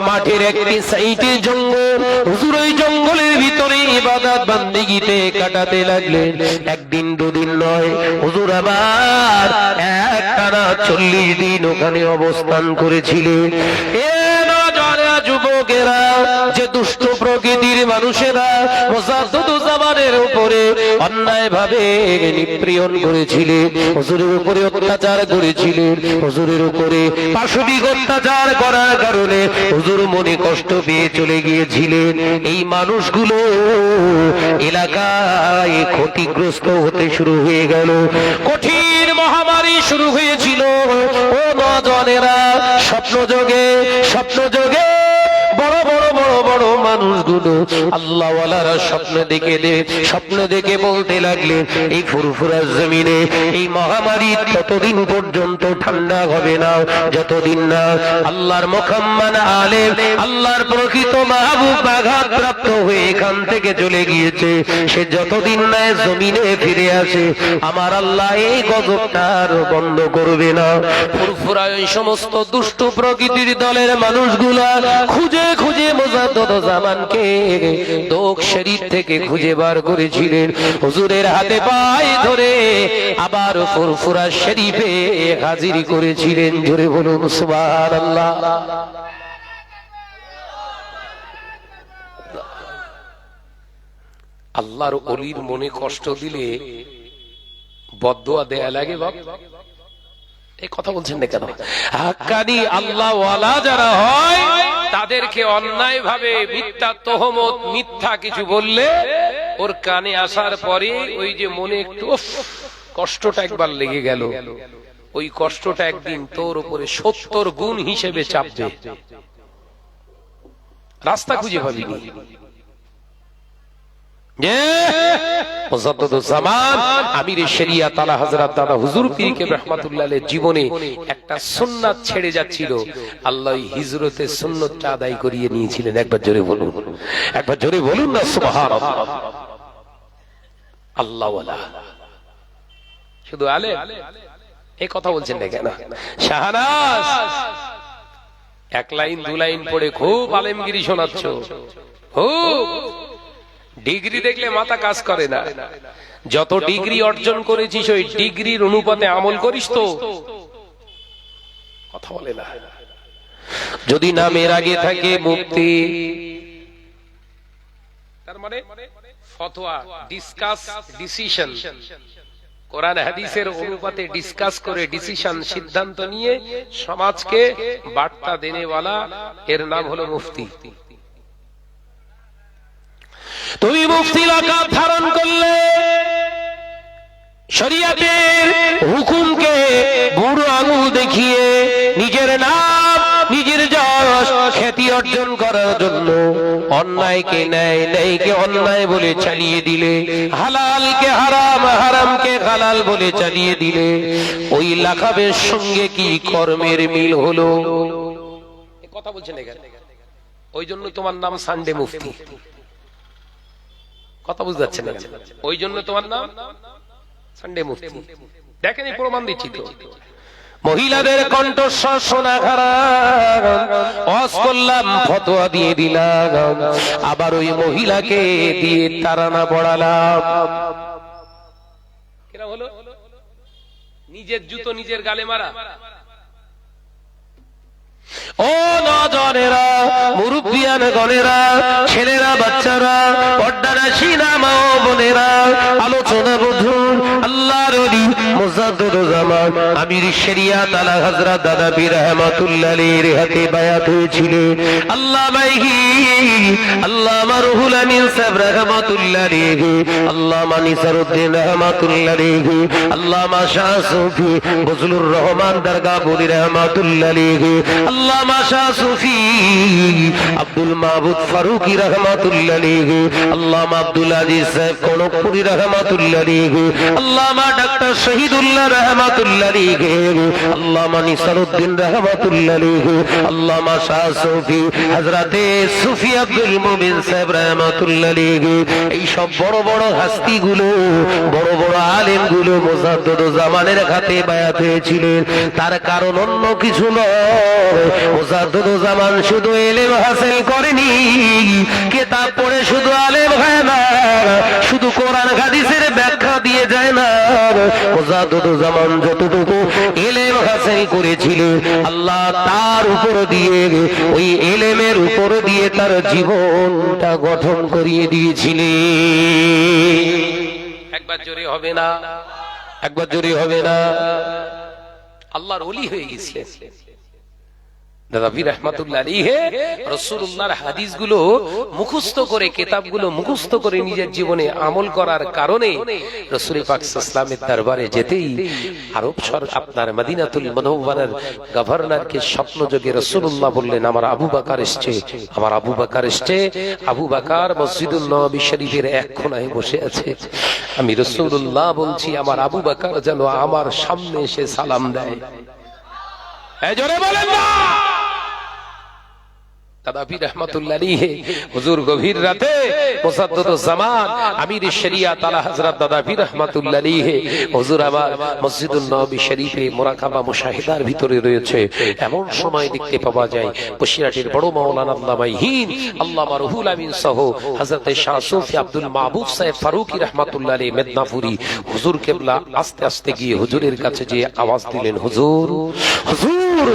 Speaker 3: মাঠের একটি সাইডে জঙ্গল হুজুর ওই জঙ্গলের ভিতরে ইবাদত বান্দিগিতে কাটাতে লাগলেন একদিন দুদিন নয় হুজুর আমার একটানা 40 দিন ওখানে অবস্থান করেছিলেন এ নজরা যুবকেরা যে দুষ্ট প্রকৃতির মানুষেরা মুসাদ্দুরুজ্জামানের উপরে অন্যায় ভাবে নিপীড়ন করেছিলেন হুজুরের উপরে অত্যাচার করেছিলেন হুজুরের উপরে পাশবিক অত্যাচার করার কারণে হুজুর মনে কষ্ট পেয়ে চলে গিয়েছিলেন এই মানুষগুলো এলাকায় ক্ষতিগ্রস্ত হতে শুরু হয়ে গেল কঠিন মহামারী শুরু হয়েছিল ও নজনেরা স্বপ্ন যোগে বড় বড় বড় বড় মানুষগুলো আল্লাহওয়ালারা স্বপ্ন দেখে বলতে লাগলেন এই ফুরফুরা জমিনে এই মহামারী ততদিন পর্যন্ত ঠান্ডা হবে না যতদিন না আল্লাহর মুখাম্মান আলেম আল্লাহর প্রকৃত মাহবুব আঘাতপ্রাপ্ত হয়ে এখান থেকে চলে গিয়েছে সে যতদিন না জমিনে ফিরে আসে আমার আল্লাহ এই গজবটা আর বন্ধ করবে না ফুরফুরা ওই সমস্ত দুষ্ট প্রকৃতির দলের মানুষগুলা খুঁজে মুসাদ্দুরুজ্জামানকে দোক শরীফ থেকে খুঁজে বার করেছিলেন হুজুরের হাতে পায়ে ধরে আবার ফুরফুরা শরীফে হাজির করেছিলেন জোরে বলুন সুবহানাল্লাহ
Speaker 2: আল্লাহর ওলির মনে কষ্ট দিলে বদদুয়া দেয়া লাগে বাপ এই কথা বলছেন না কেন হাক্কানি আল্লাহওয়ালা যারা হয় তাদেরকে অন্যায় ভাবে মিথ্যা তোহমত মিথ্যা কিছু বললে ওর কানে আসার পরে ওই যে মনে একটু কষ্টটা একবার লেগে গেল ওই কষ্টটা একদিন তোর উপরে 70 গুণ হিসেবে চাপবে, রাস্তা খুঁজে পাবি না। আমির শরিয়াত আলা হযরত দাদা হুজুর পীর কে রহমাতুল্লাহ আলাইহির জীবনে একটা সুন্নাত ছেড়ে যাচ্ছিল, আল্লাহ হিজরতে সুন্নতটা আদায় করিয়ে নিয়েছিলেন। একবার জোরে বলুন, একবার জোরে বলুন না সুবহানাল্লাহ। আল্লাহ ওয়ালা শুধু আলেম এই কথা বলছেন না কেন? শাহনাজ এক লাইন দু লাইন পড়ে খুব আলেমগিরি শোনাচ্ছ, খুব ডিগ্রি দেখলে মাথা কাজ করে না। যত ডিগ্রি অর্জন করেছিস ওই ডিগ্রির অনুপাতে আমল করিস তো? কথা বলে না। যদি নামের আগে থাকে মুফতি, তার মানে ফতোয়া, ডিসকাস, ডিসিশন, কোরআন হাদিসের অনুপাতে ডিসকাস করে ডিসিশন, সিদ্ধান্ত নিয়ে সমাজকে বার্তা দেনেওয়ালা, এর নাম হলো মুফতি। তুমি মুফতি লাকাব ধারণ করলে শরীয়তের হুকুমকে বুড়ো আঙুল দেখিয়ে নিজের নাম, নিজের যশ, খ্যাতি অর্জন করার জন্য অন্যায়কে ন্যায়, ন্যায়কে অন্যায় বলে চালিয়ে দিলে, হালালকে হারাম, হারামকে হালাল বলে চালিয়ে দিলে, ওই লাকাবের সঙ্গে কি কর্মের মিল হলো? কথা বলছেন এখানে। ওই জন্য তোমার নাম সানডে মুফতি। কথা বুঝতে পারছেন? ওই জন্য তোমার নাম সানডে মুফতি। দেখেন এই প্রমাণ দিচ্ছি তো। মহিলাদের কণ্ঠস্বর শোনা খারাপ, ওয়াজ করলাম, ফতোয়া দিয়ে দিলাম, আবার ওই মহিলাকে দিয়ে তারানা পড়ালাম। কিরা হলো? নিজের জুতো নিজের গালে মারা। ও নজনেরা, মুরব্বিয়ান গণেরা, ছেলেরা, বাচ্চারা, পর্দানাশী মা ও বোনেরা, আলোচনা বধুর আল্লাহর ওলি মুজাদ্দিদুল জামান আমির শরিয়াত আলা হযরত দাদা পীর রহমাতুল্লাহ আলাইহির হাতে বায়াত হয়েছিল। আল্লামা আল্লামা রুহুল আমিন সাহেব রহমাতুল্লাহ আলাইহি, আল্লামা নিসারউদ্দিন রহমাতুল্লাহ আলাইহি, আল্লামা শাহ সুফি ফজলুর রহমান দরগাপুরি রহমাতুল্লাহ আলাইহি, আল্লামা শাহ সুফি আব্দুল মাহবুব ফারুকি রহমাতুল্লাহ আলাইহি, আল্লামা আব্দুল আজিজ সাহেব কনকপুরি রহমাতুল্লাহ আলাইহি, আল্লামা ডাক্তার শহীদুল্লাহ রহমাতুল্লাহ আলাইহি, আল্লামা নিসারউদ্দিন রহমাতুল্লাহ আলাইহি, আল্লামা শাহ সুফি হযরতে সুফি আব্দুল মুমিন সাহেব রহমাতুল্লাহ আলাইহি, এই সব বড় বড় হাস্তিগুলো, বড় বড় আলেমগুলো মুজাদ্দিদুল জামানের হাতে বায়াত হয়েছিলেন। তার কারণ অন্য কিছু নয়, মুজাদ্দিদুল জামান শুধু ইলম হাসিল করেনি, কিতাব পড়ে শুধু আলেম হয় না, শুধু কোরআন হাদিসের ব্যাখ্যা দিয়ে যায় না। মুজাদ্দিদুল জামান যতটুকু ইলম হাসিল করেছিলেন, আল্লাহ তার উপর দিয়ে, ওই ইলমের উপর দিয়ে তার জীবনটা গঠন করিয়ে দিয়েছিলেন। একবার জোরে হবে না? একবার জোরে হবে না? আল্লাহর ওলি হয়ে গেছে দাদা পীর রহমাতুল্লাহ আলাইহি। রাসূলুল্লাহর হাদিসগুলো মুখস্থ করে, কিতাবগুলো মুখস্থ করে নিজের জীবনে আমল করার কারণে রাসূল পাক সাল্লাল্লাহু আলাইহি ওয়াসাল্লামের দরবারে যেতেই আরব আপনার মদিনাতুল মুনাওয়ারার গভর্নরকে স্বপ্নযোগে রাসূলুল্লাহ বললেন, আমার আবু বকর এসেছে, আমার আবু বকর এসেছে। আবু বকর মসজিদুন নববী শরীফের এক কোণায় বসে আছে। আমি রাসূলুল্লাহ বলছি, আমার আবু বকর যেন আমার সামনে এসে সালাম দেয়। এই জোরে বলেন না। দাদা পীর রহমাতুল্লাহ আলাইহি হুজুর গভীর রাতে মুজাদ্দিদুল জামান আমির শরিয়াত আলা হযরত দাদা পীর রহমাতুল্লাহ আলাইহি হুজুর আমার মসজিদুন নববী শরীফে মুরাকাবা মুশাহিদার ভিতরে রয়েছে। এমন সময় দেখতে পাওয়া যায় বসিরহাটের বড় মাওলানা আল্লামা হিন, আল্লামা রুহুল আমিন সহ হযরত শাহ সুফি আব্দুল মাহবুব সাহেব ফারুকি রহমাতুল্লাহ আলাইহি মেদনাপুরি হুজুর কিবলা আস্তে আস্তে গিয়ে হুজুরের কাছে যে আওয়াজ দিলেন, হুজুর, হুজুর,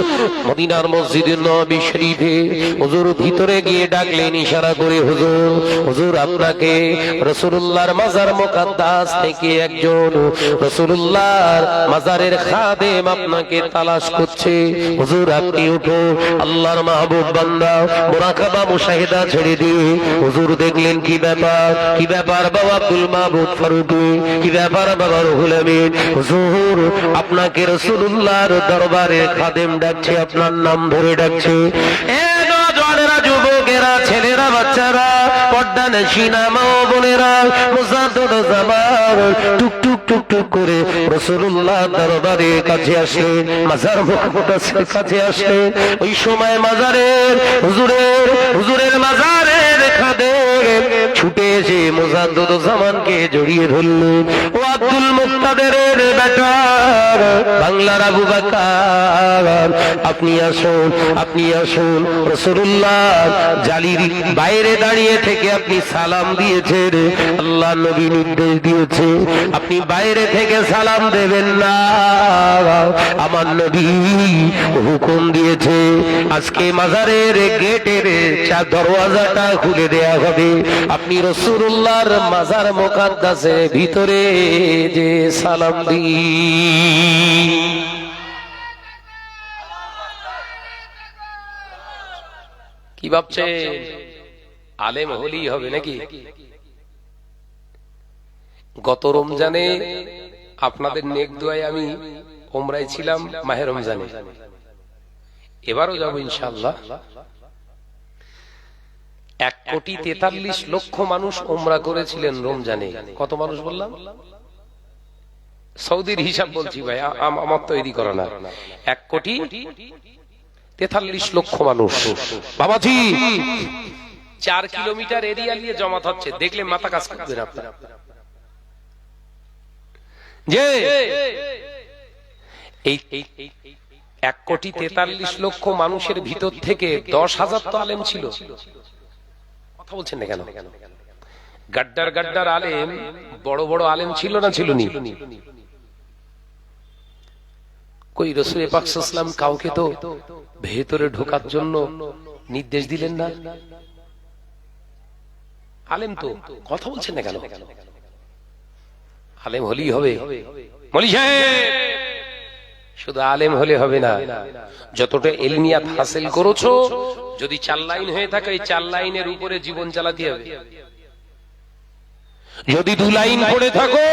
Speaker 2: মদিনার মসজিদুন নববী শরীফে হুজুর
Speaker 3: হুজুর ভিতরে গিয়ে ডাকলেন ইশারা করে, হুজুর হুজুর আপনাকে রাসূলুল্লাহর মাজার মুকাদ্দাস থেকে একজন রাসূলুল্লাহর মাজারের খাদেম আপনাকে তালাশ করছে। হুজুর আপনি উঠুন। আল্লাহর মাহবুব বান্দা মুরাকাবা মুশাহিদা ছেড়ে দিয়ে হুজুর দেখলেন কি ব্যাপার, কি ব্যাপার বাবা আব্দুল মাহমুদ ফারুকী, কি ব্যাপার বাবা রুহুল আমিন, হুজুর আপনাকে রাসূলুল্লাহর দরবারে খাদেম ডাকছে, আপনার নাম ধরে ডাকছে। এ নওজওয়ানেরা, যুবকেরা, ছেলেরা, বাচ্চারা, পর্দা নশিনা মা ও বোনেরা, মুজাদ্দিদ জামান টুক টুক টুক টুক করে রাসূলুল্লাহ দরবারে কাছে আসলেন, মাজার মুকাদ্দাসের কাছে আসলেন। ওই সময় মাজারের হুজুরের মাজারের খাদেম ছুটে এসে মুজাদ্দিদ জামানকে জড়িয়ে ধরলেন। ও আব্দুল মুক্তাদিরের বেটা, বাংলার আবু বকর, আপনি আসুন, আপনি আসুন। রাসূলুল্লাহ জালির বাইরে দাঁড়িয়ে থেকে আপনি সালাম দিয়েছেন, আল্লাহ নবী নির্দেশ দিয়েছে আপনি বাইরে থেকে সালাম দেবেন না। আমার নবী হুকুম দিয়েছে আজকে মাজারের গেটের দরওয়াজাটা খুলে দেয়া হবে, আপনি রাসূলুল্লাহর মাজার মুকাদ্দাসে ভিতরে যে সালাম দিন।
Speaker 2: কি ভাবছে আলেম হলেই হবে নাকি? গত রমজানে আপনাদের নেক দোয়ায় আমি ওমরায় ছিলাম, মাহে রমজানে, এবারও যাব ইনশাআল্লাহ। 1,43,00,000 মানুষ ওমরা করেছিলেন রমজানে। কত মানুষ বললাম? সৌদির হিসাব বলছি ভাই, আমার তৈরি করা না। 1,43,00,000 মানুষ বাবাজি 4 কিলোমিটার এরিয়া নিয়ে জমাত হচ্ছে, দেখলে মাথা কাজ করবে না আপনার। যে এই 1,43,00,000 মানুষের ভিতর থেকে 10,000 তো আলেম ছিল। কথা বলছেন না কেন? গাড্ডার গাড্ডার আলেম, বড় বড় আলেম ছিল না, ছিল নি? কই রাসূল পাক সাল্লাল্লাহু আলাইহি ওয়াসাল্লাম কাউকে তো ভেতরে ঢোকার জন্য নির্দেশ দিলেন না? আলেম তো। কথা বলছেন না কেন? আলেম হলেই হবে? মৌলভী সাহেব, শুধু আলেম হলে হবে না, যতটা ইলমিয়াত হাসিল করেছো যদি 4 লাইন হয়ে থাকে, এই 4 লাইনের উপরে জীবন চালাতে হবে।
Speaker 3: যদি 2 লাইন পড়ে থাকো,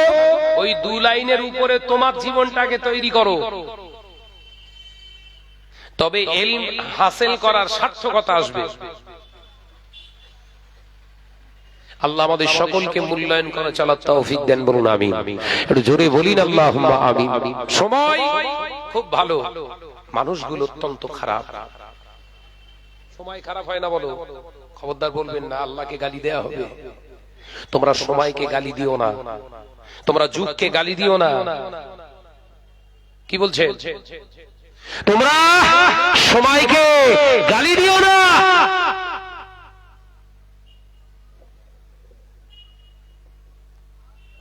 Speaker 2: ওই 2 লাইনের উপরে তোমার জীবনটাকে তৈরি করো, তবে ইলম হাসিল করার সার্থকতা আসবে।
Speaker 3: আল্লাহ আমাদের সকলকে মূল্যায়ন করে চলার তৌফিক দেন, বলুন আমিন। একটু জোরে বলিন আল্লাহুম্মা আমিন।
Speaker 2: সময় খুব ভালো, মানুষগুলো অত্যন্ত খারাপ। সময় খারাপ হয় না বলো? খবরদার বলবেন না, আল্লাহকে গালি দেয়া হবে। তোমরা সময়কে গালি দিও না, তোমরা যুগকে গালি দিও না। কি বলছে?
Speaker 3: তোমরা সময়কে গালি দিও না।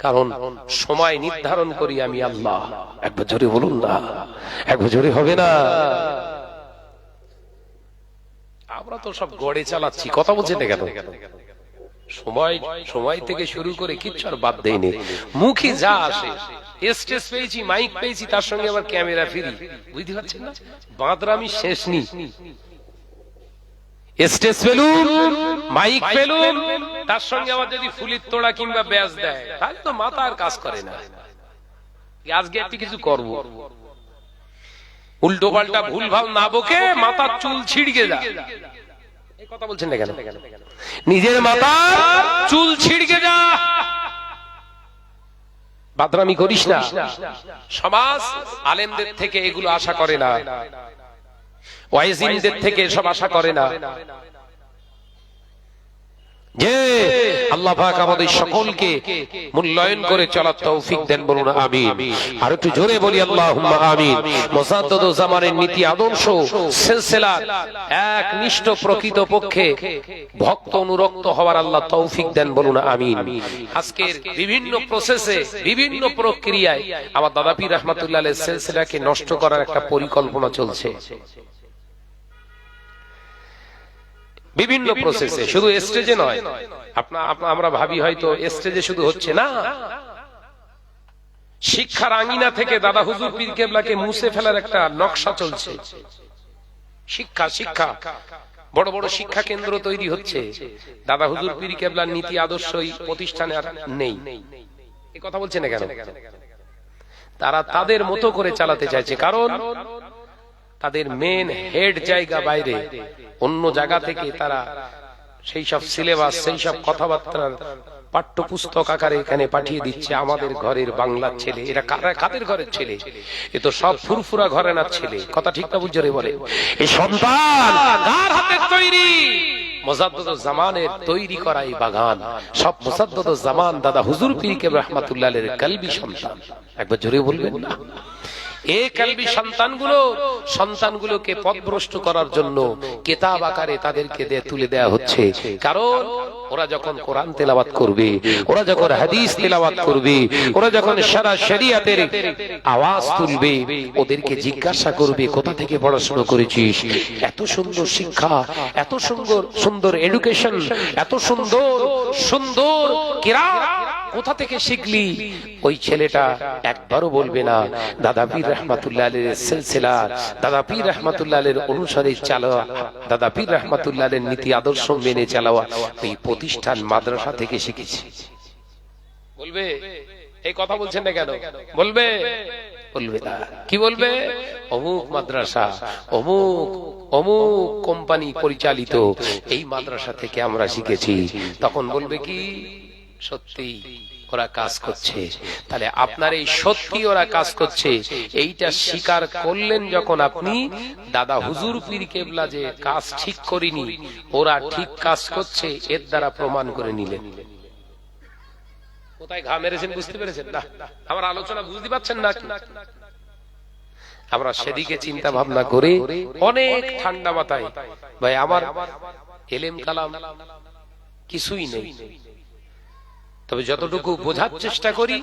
Speaker 2: কারণ সময় নির্ধারণ করি আমি আল্লাহ। একবার জোরে বলুন না, একবার জোরে হবে না? আমরা তো সব গড়ে চালাচ্ছি, কথা বলছেন না কেন? সময় থেকে শুরু করে কিচ্ছু আর বাদ দেয়নি। মুখে যা আসে, স্টেজ পেয়েছি, মাইক পেয়েছি, তার সঙ্গে আবার ক্যামেরা ফ্রি। বুঝতে পারছেন না? বাঁদরামি শেষ নেই। স্টেজ পেলুম, মাইক পেলুম, তার সঙ্গে আবার যদি ফুলির তোড়া কিংবা ব্যাজ দেয়, তাহলে তো মাথা আর কাজ করে না। আজকে একটি কিছু করব, উল্টো পাল্টা ভুল ভাল না বকে মাথার চুল ছিড়কে যা। এই কথা বলছেন না কেন? নিজের মাথা চুল ছিড়কে যা, বাদরামি করিস না। সমাজ আলেমদের থেকে এগুলো আশা করে না, ওয়াইজিনদের থেকে সব আশা করে না। যে আল্লাহ পাক আমাদের সকলকে মূল্যায়ন করে চলার তৌফিক দেন, বলুন আমিন। আর একটু জোরে বলি আল্লাহুম্মা আমিন। মুসাদ্দাদ জামানের নীতি আদর্শ সিলসিলার একনিষ্ঠ প্রকৃত পক্ষে ভক্ত অনুরক্ত হওয়ার আল্লাহ তৌফিক দেন, বলুন আমিন। আজকের বিভিন্ন প্রসেসে, বিভিন্ন প্রক্রিয়ায় আমার দাদা পীর রাহমাতুল্লাহ আলাইহির সিলসিলাকে নষ্ট করার একটা পরিকল্পনা চলছে। বিভিন্ন প্রসেসে, শুধু স্টেজে নয়। আমরা ভাবি হয়তো স্টেজে শুধু হচ্ছে না, শিক্ষার আঙিনা থেকে দাদা হুজুর পীর কেবলাকে মুছে ফেলার একটা নকশা চলছে। শিক্ষা শিক্ষা বড় বড় শিক্ষা কেন্দ্র তৈরি হচ্ছে, দাদা হুজুর পীর কেবলার নীতি আদর্শ এই প্রতিষ্ঠানে আর নেই। এই কথা বলছে না কেন? তারা তাদের মতো করে চালাতে চাইছে, কারণ তাদের মেন হেড জায়গা বাইরে, অন্য জায়গা থেকে তারা সেই সব সিলেবাস, সেই সব কথাবার্তার পাঠ্যপুস্তক আকারে এখানে পাঠিয়ে দিচ্ছে। আমাদের ঘরের বাংলার ছেলে, এরা কাদের ঘরের ছেলে? এ তো সব ফুরফুরা ঘরানার ছেলে। কথা ঠিক না বুঝে বলে? এই সন্তান কার হাতে তৈরি? মুজাদ্দিদুজ জামানের তৈরি করা এই বাগান, সব মুজাদ্দিদুজ জামান দাদা হুজুর পীর কেবলা রাহমাতুল্লাহ আলাইহির কলবি সন্তান। একবার জোরে বলবেন না? এই কলবি সন্তানগুলোকে পথভ্রষ্ট করার জন্য কিতাব আকারে তাদেরকে তুলে দেয়া হচ্ছে। কারণ ওরা যখন কোরআন তেলাওয়াত করবে, ওরা যখন হাদিস তেলাওয়াত করবে, ওরা যখন সারা শরিয়াতের আওয়াজ তুলবে, ওদেরকে জিজ্ঞাসা করবে কোথা থেকে পড়াশোনা করেছিস? এত সুন্দর শিক্ষা, এত সুন্দর এডুকেশন, এত সুন্দর কিরাত কোথা থেকে শিখলি? ওই ছেলেটা একবারও বলবে না দাদা পীর রাহমাতুল্লাহ আলাইহির সিলসিলা, দাদা পীর রাহমাতুল্লাহ আলাইহির অনুসারে চালাওয়া, দাদা পীর রাহমাতুল্লাহ আলাইহির নীতি আদর্শ মেনে চালাওয়া এই প্রতিষ্ঠান মাদ্রাসা থেকে শিখেছি। বলবে? এই কথা বলছেন না কেন? বলবে না। কি বলবে? অমুক মাদ্রাসা, অমুক কোম্পানি পরিচালিত এই মাদ্রাসা থেকে আমরা শিখেছি। তখন বলবে কি সত্যি ওরা কাজ করছে। তাহলে আপনার এই সত্যি ওরা কাজ করছে এইটা স্বীকার করলেন যখন আপনি, দাদা হুজুর পীর কেবলা যে কাজ ঠিক করিনি, ওরা ঠিক কাজ করছে এর দ্বারা প্রমাণ করে নিলেন। কোথায় ঘা মেরেছেন বুঝতে পেরেছেন না? আমার আলোচনা বুঝতে পারছেন না? আমরা সেদিকে চিন্তা ভাবনা করে অনেক ঠান্ডা মাথায়, ভাই আমার এলেম কালাম কিছুই নেই, তবে যতটুকু বোঝার চেষ্টা করি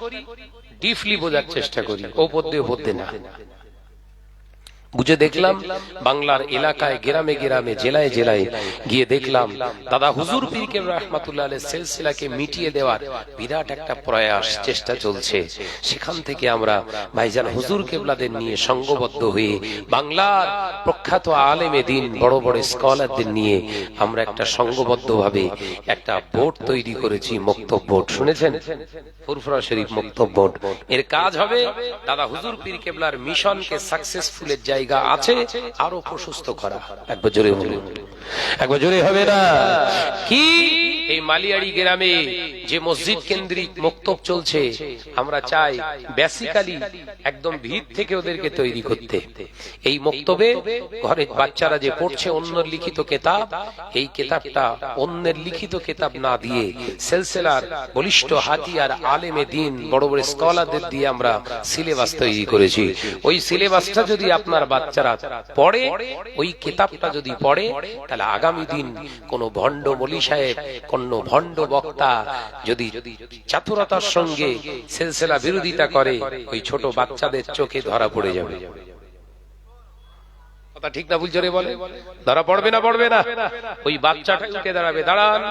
Speaker 2: ডিপলি বোঝার চেষ্টা করি, ও পদ্মে না। বুঝে দেখলাম বাংলার এলাকায়, গ্রামে গ্রামে, জেলায় জেলায় গিয়ে দেখলাম দাদা হুজুর পীর কেবলা রাহমাতুল্লাহ আলাইহির সিলসিলাকে মিটিয়ে দেওয়ার বিরাট একটা প্রয়াস, চেষ্টা চলছে। সেখান থেকে আমরা ভাইজান হুজুর কেবলাদের নিয়ে সংঘবদ্ধ হয়ে বাংলার প্রখ্যাত আলেমে দিন, বড় বড় স্কলারদের নিয়ে আমরা একটা সংঘবদ্ধভাবে একটা বোর্ড তৈরি করেছি, মক্তব বোর্ড। শুনেছেন? ফুরফুরা শরীফ মক্তব বোর্ড। এর কাজ হবে দাদা হুজুর পীর কেবলার মিশনকে সাকসেসফুলের জায়গা আছে আরো প্রশস্ত করা। একবার জোরে বলুন, একবার জোরে হবে না? কি এই মালিয়াড়ি গ্রামে যে মসজিদ কেন্দ্রিক মক্তব চলছে, আমরা চাই বেসিক্যালি একদম ভিত থেকে ওদেরকে তৈরি করতে। এই মক্তবে ঘরে বাচ্চারা যে পড়ছে অন্যের লিখিত কিতাব, এই কিতাবটা অন্যের লিখিত কিতাব না দিয়ে সিলসিলার বলিষ্ঠ হাতিয়ার আলেমে দিন, বড় বড় স্কলারদের দিয়ে আমরা সিলেবাস তৈরি করেছি। ওই সিলেবাসটা যদি আপনার বাচ্চারা পড়ে, ওই কিতাবটা যদি পড়ে, তাহলে আগামী দিন কোন ভণ্ড মলি সাহেব, কোন ভণ্ড বক্তা যদি চাতুরতার সঙ্গে সিলসিলা বিরোধিতা করে, ওই ছোট বাচ্চাদের চোখে ধরা পড়ে যাবে। কথা ঠিক না ভুল জোরে বলে? ধরা পড়বে না? পড়বে না? ওই বাচ্চাটা উঠে দাঁড়াবে, দাঁড়ান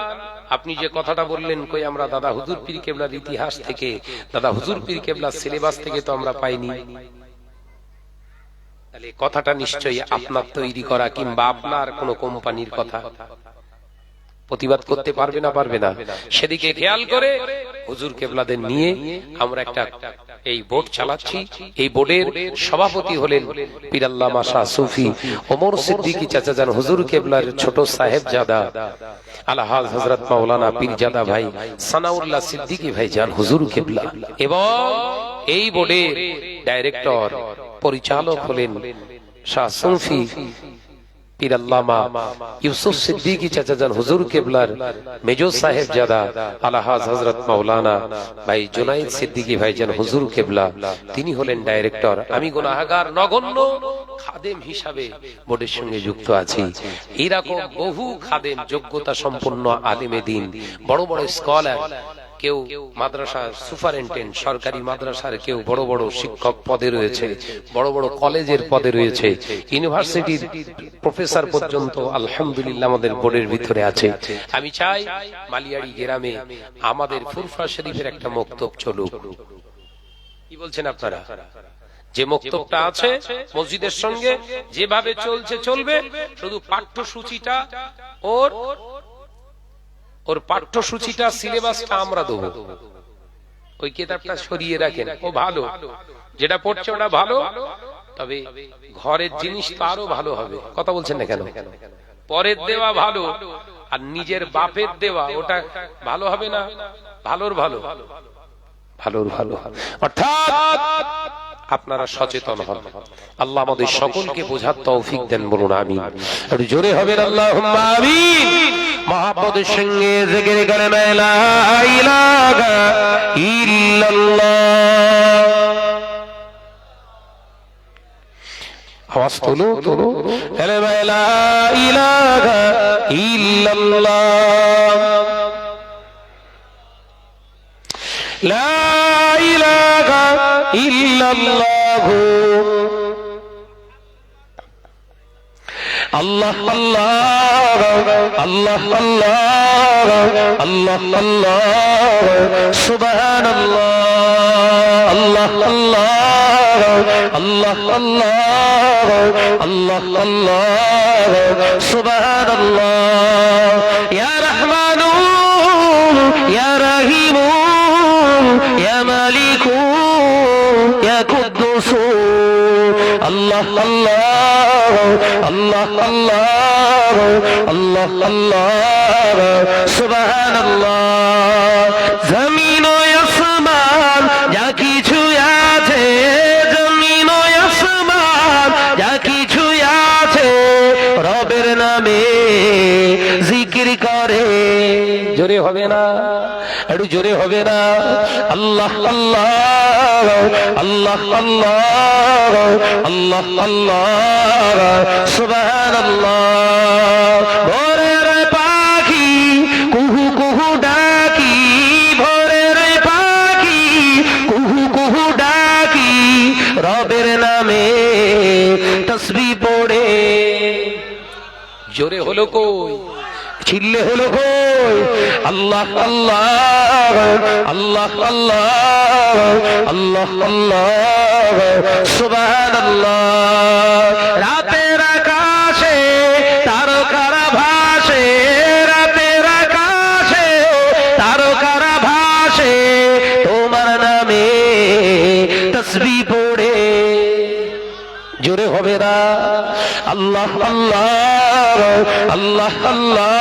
Speaker 2: আপনি যে কথাটা বললেন, কই আমরা দাদা হুজুর পীর কেবলার ইতিহাস থেকে, দাদা হুজুর পীর কেবলার সিলেবাস থেকে তো আমরা পাইনি। তাহলে কথাটা নিশ্চয়ই আপনার তৈরি করা কিংবা আপনার কোন কোম্পানির কথা। প্রতিবাদ করতে পারবে না? পারবে না? সেদিকে খেয়াল করে হুজুর কেবলাদের নিয়ে আমরা একটা এই বোর্ড চালাচ্ছি। এই বোর্ডের সভাপতি হলেন পীর আল্লামা শাহ সুফি ওমর সিদ্দিকী চাচাজান হুজুর কেবলার ছোট সাহেবজাদা আলহাজ হযরত মাওলানা পীরজাদা ভাই সানাউল্লাহ সিদ্দিকী ভাইজান হুজুর কেবলা। এবং এই বোর্ডের ডাইরেক্টর, পরিচালক হলেন শাহ সুফি পীর আল্লামা ইউসুফ সিদ্দিকী চাচাজান হুজুর কেবলার মেজো সাহেবজাদা আলহাজ হযরত মাওলানা ভাই জুনাইদ সিদ্দিকী ভাইজান হুজুর কেবলা, তিনি হলেন ডাইরেক্টর। আমি গুনাহগার নগণ্য খাদেম হিসাবে বোর্ডের সঙ্গে যুক্ত আছি। এরকম বহু খাদেম, যোগ্যতা সম্পন্ন আলেমে দিন, বড় বড় স্কলার, কেউ মাদ্রাসার সুপারিনটেন্ডেন্ট, সরকারি মাদ্রাসার কেউ বড় বড় শিক্ষক পদে রয়েছে, বড় বড় কলেজের পদে রয়েছে, ইউনিভার্সিটির প্রফেসর পর্যন্ত আলহামদুলিল্লাহ আমাদের বোর্ডের ভিতরে আছে। আমি চাই মালিয়াড়ি গ্রামে আমাদের ফুরফুরা শরীফের একটা মক্তব চলুক। কি বলছেন আপনারা? যে মক্তবটা আছে মসজিদের সঙ্গে যেভাবে চলছে চলবে, শুধু পাঠ্যসূচিটা ওর পাঠ্যসূচিটা সিলেবাসটা আমরা দেবো। ওই কিতাবটা সরিয়ে রাখেন, ও ভালো, যেটা পড়ছে ওটা ভালো, তবে ঘরের জিনিস তো আরো ভালো হবে। কথা বলছেন না কেন? পরের দেওয়া ভালো আর নিজের বাপের দেওয়া ওটা ভালো হবে না? ভালোর ভালো, ভালোর ভালো। অর্থাৎ আপনারা সচেতন হন। আল্লাহ আমাদের সকলকে বোঝার তৌফিক দেন, বলুন আমিন। একটু জোরে হবেন আল্লাহুম্মা আমিন। মহব্বতের সঙ্গে জিকির করে লা ইলাহা ইল্লাল্লাহ। আওয়াজ তোলো তোলো, লা ইলাহা ইল্লাল্লাহ, লা ইলাহা ইল্লাল্লাহ। আল্লাহ আল্লাহ আল্লাহ আল্লাহ আল্লাহ আল্লাহ, সুবহানাল্লাহ, আল্লাহ আল্লাহ আল্লাহ আল্লাহ আল্লাহ আল্লাহ, সুবহানাল্লাহ। ইয়া রহমানু ইয়া রহিমু ইয়া মালিকু ইয়া কুদ্দুস, আল্লাহ আল্লাহ আল্লাহ আল্লাহ আল্লাহ আল্লাহ, সুবহানাল্লাহ। জমিন ও আসমান যা কিছু আছে, জমিন ও আসমান যা কিছু আছে, রবের নামে জিকির করে। জোরে হবে না? একটু জোরে হবে না? আল্লাহ আল্লাহ আল্লাহ আল্লাহ আল্লাহ আল্লাহ, সুবহানাল্লাহ। ভোরের পাখি কুহু কুহু ডাকি, ভোরের পাখি কুহু কুহু ডাকি, রবের নামে তাসবিহ পড়ে। জোরে হলো কই? চিল্লে হলো কই? আল্লাহ আল্লাহ আল্লাহ আল্লাহ আল্লাহ আল্লাহ, সুবহানাল্লাহ। রাতের আকাশে তারকারা ভাসে, রাতের আকাশে তারকারা ভাসে, তোমার নামে তাসবিহ পড়ে। জোরে হবে না? আল্লাহ আল্লাহ আল্লাহ আল্লাহ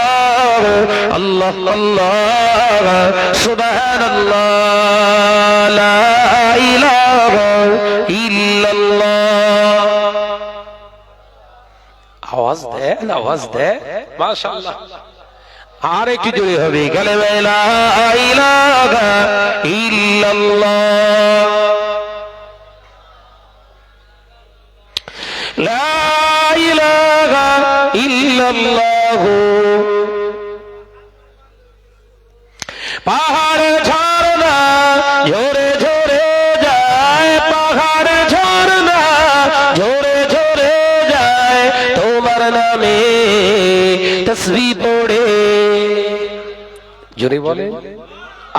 Speaker 2: আল্লাহ আল্লাহ, সুবহানাল্লাহ, লা ইলাহা ইল্লাল্লাহ। আওয়াজ দেন, আওয়াজ দেন, মাশাআল্লাহ। আর একটু জোরে হবে, গেলে লা ইলাহা ইল্লাল্লাহ, লা ইলাহা ইল্লাল্লাহ। পাহাড় ঝরনা ঝরে ঝরে যায়, পাহাড় ঝরনা ঝরে ঝরে যায়, তোমার নামে তাসবিহ পড়ে। জোরে বলে,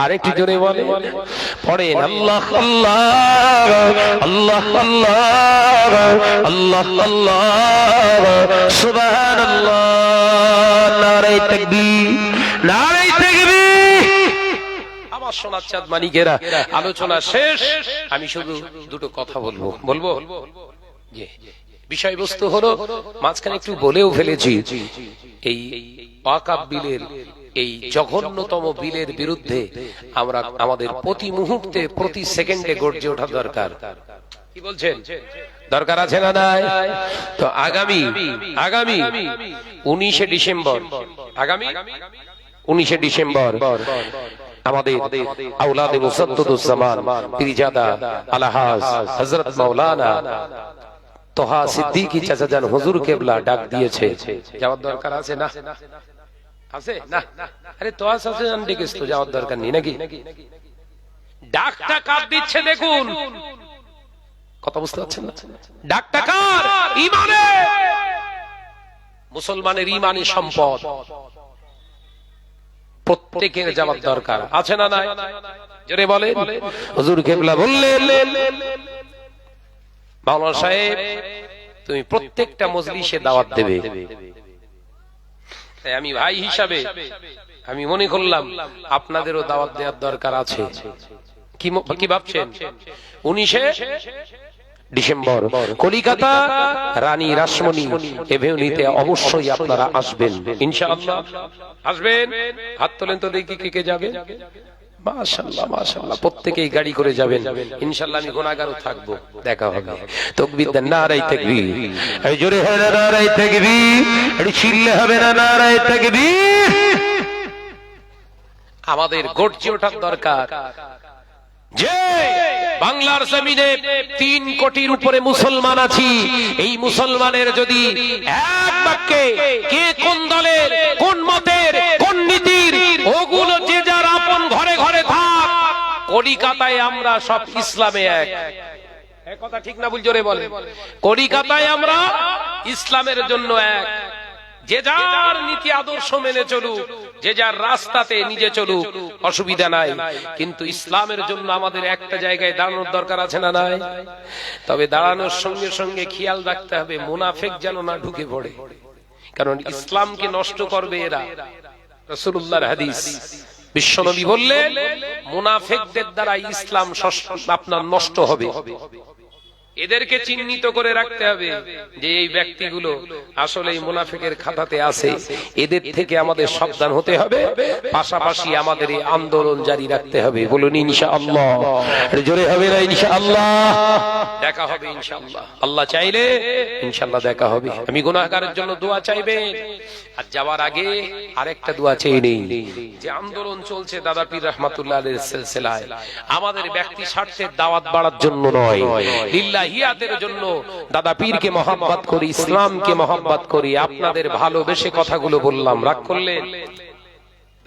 Speaker 2: আরেকটু জোরে বলে, পড়েন আল্লাহ আল্লাহ আল্লাহ আল্লাহ আল্লাহ আল্লাহ, সুবহানাল্লাহ। নারে তাকবীর, নারে তাকবীর। আমার সোনার চাঁদ মানিকেরা, আলোচনা শেষ। আমি শুধু দুটো কথা বলবো। বলবো যে বিষয়বস্তু হলো, মাঝখানে একটু বলেও ফেলেছি, এই ওয়াকফ বিলের, এই জঘন্যতম বিলের বিরুদ্ধে আমরা আমাদের প্রতি মুহূর্তে প্রতি সেকেন্ডে গর্জে ওঠা দরকার। কি বলছেন? দরকার আছে না নাই? তো আগামী 19শে ডিসেম্বর, আগামী 19শে ডিসেম্বর আমাদের আওলাদে মুসাদ্দুজ্জামান পীরজাদা আলহাজ হযরত মাওলানা তোহা সিদ্দিকী চাচাজান হুজুর কেবলা ডাক দিয়েছে, যাওয়ার দরকার আছে না? আছে না? আরে তোয়াজ আছে ডেকেছ তো, যাওয়ার দরকার নেই নাকি? ডাকটা কার দিচ্ছে দেখুন, কথা বুঝতে পারছেন না? ডাকটা কার? ঈমানের, মুসলমানের ঈমানি সম্পদ প্রত্যেকের যাওয়ার দরকার আছে না নাই? জোরে বলে। হুজুর কেবলা বললেন, মাওলানা সাহেব তুমি প্রত্যেকটা মজলিসে দাওয়াত দেবে। তাই আমি ভাই হিসাবে আমি মনে করলাম আপনাদেরও দাওয়াত দেওয়ার দরকার আছে। কি ভাবছেন? 19শে ডিসেম্বর কলিকাতা রানী রাসমণি এভিনিউতে অবশ্যই আপনারা আসবেন ইনশাআল্লাহ। আসবেন? হাত তোলেন তো দেখি কে কে যাবে। মাশাআল্লাহ মাশাআল্লাহ, প্রত্যেকেই গাড়ি করে যাবেন ইনশাআল্লাহ। আমি গুনাহগারও থাকবো, দেখা হবে। তাকবীর দেন, নারায়ে তাকবীর। এই জোরে হয় না নারায়ে তাকবীর? একটু চিল্লে হবে না নারায়ে তাকবীর? আমাদের গর্জে ওঠার দরকার যে বাংলার জমিনে 3 কোটির উপরে মুসলমান আছি। এই মুসলমানের যদি এক বাক্যে কে কোন দলের, কোন মতের, কোন নীতির, ওগুলো যে যার আপন ঘরে ঘরে থাক, কলিকাতায় আমরা সব ইসলামে এক। এই কথা ঠিক না ভুল? জোরে বলে। কলিকাতায় আমরা ইসলামের জন্য এক। যে যার নীতি আদর্শ মেনে চলুক, যে যার রাস্তাতে নিজে চলুক, অসুবিধা নাই। কিন্তু ইসলামের জন্য আমাদের একটা জায়গায় দাঁড়ানোর দরকার আছে না নাই? তবে দাঁড়ানোর সঙ্গে সঙ্গে খেয়াল রাখতে হবে মুনাফিক যেন না ঢুকে পড়ে, কারণ ইসলামকে নষ্ট করবে এরা। রাসূলুল্লাহর হাদিস, বিশ্বনবী বললেন মুনাফিকদের দ্বারা ইসলাম আপনার নষ্ট হবে। এদেরকে চিহ্নিত করে রাখতে হবে যে এই ব্যক্তিগুলো আসলেই মুনাফিকের খাতাতে আছে। এদের থেকে আমাদের সাবধান হতে হবে, পাশাপাশি আমাদের এই আন্দোলন জারি রাখতে হবে। বলুন ইনশাআল্লাহ। জোরে হবে না ইনশাআল্লাহ? দেখা হবে ইনশাআল্লাহ। আল্লাহ চাইলে ইনশাআল্লাহ দেখা হবে। আমি গুনাহগারের জন্য দোয়া চাইবেন। আর যাওয়ার আগে আরেকটা দোয়া চেয়ে নেই, যে আন্দোলন চলছে দাদা পীর রাহমাতুল্লাহ আলাইহির সিলসিলায়, আমাদের ব্যক্তি স্বার্থের দাওয়াত বাড়ার জন্য নয়, লিল্লাহিয়াতের জন্য। দাদা পীরকে মহব্বত করি, ইসলামকে মহব্বত করি। আপনাদের ভালোবেসে কথাগুলো বললাম, রাগ করলেন?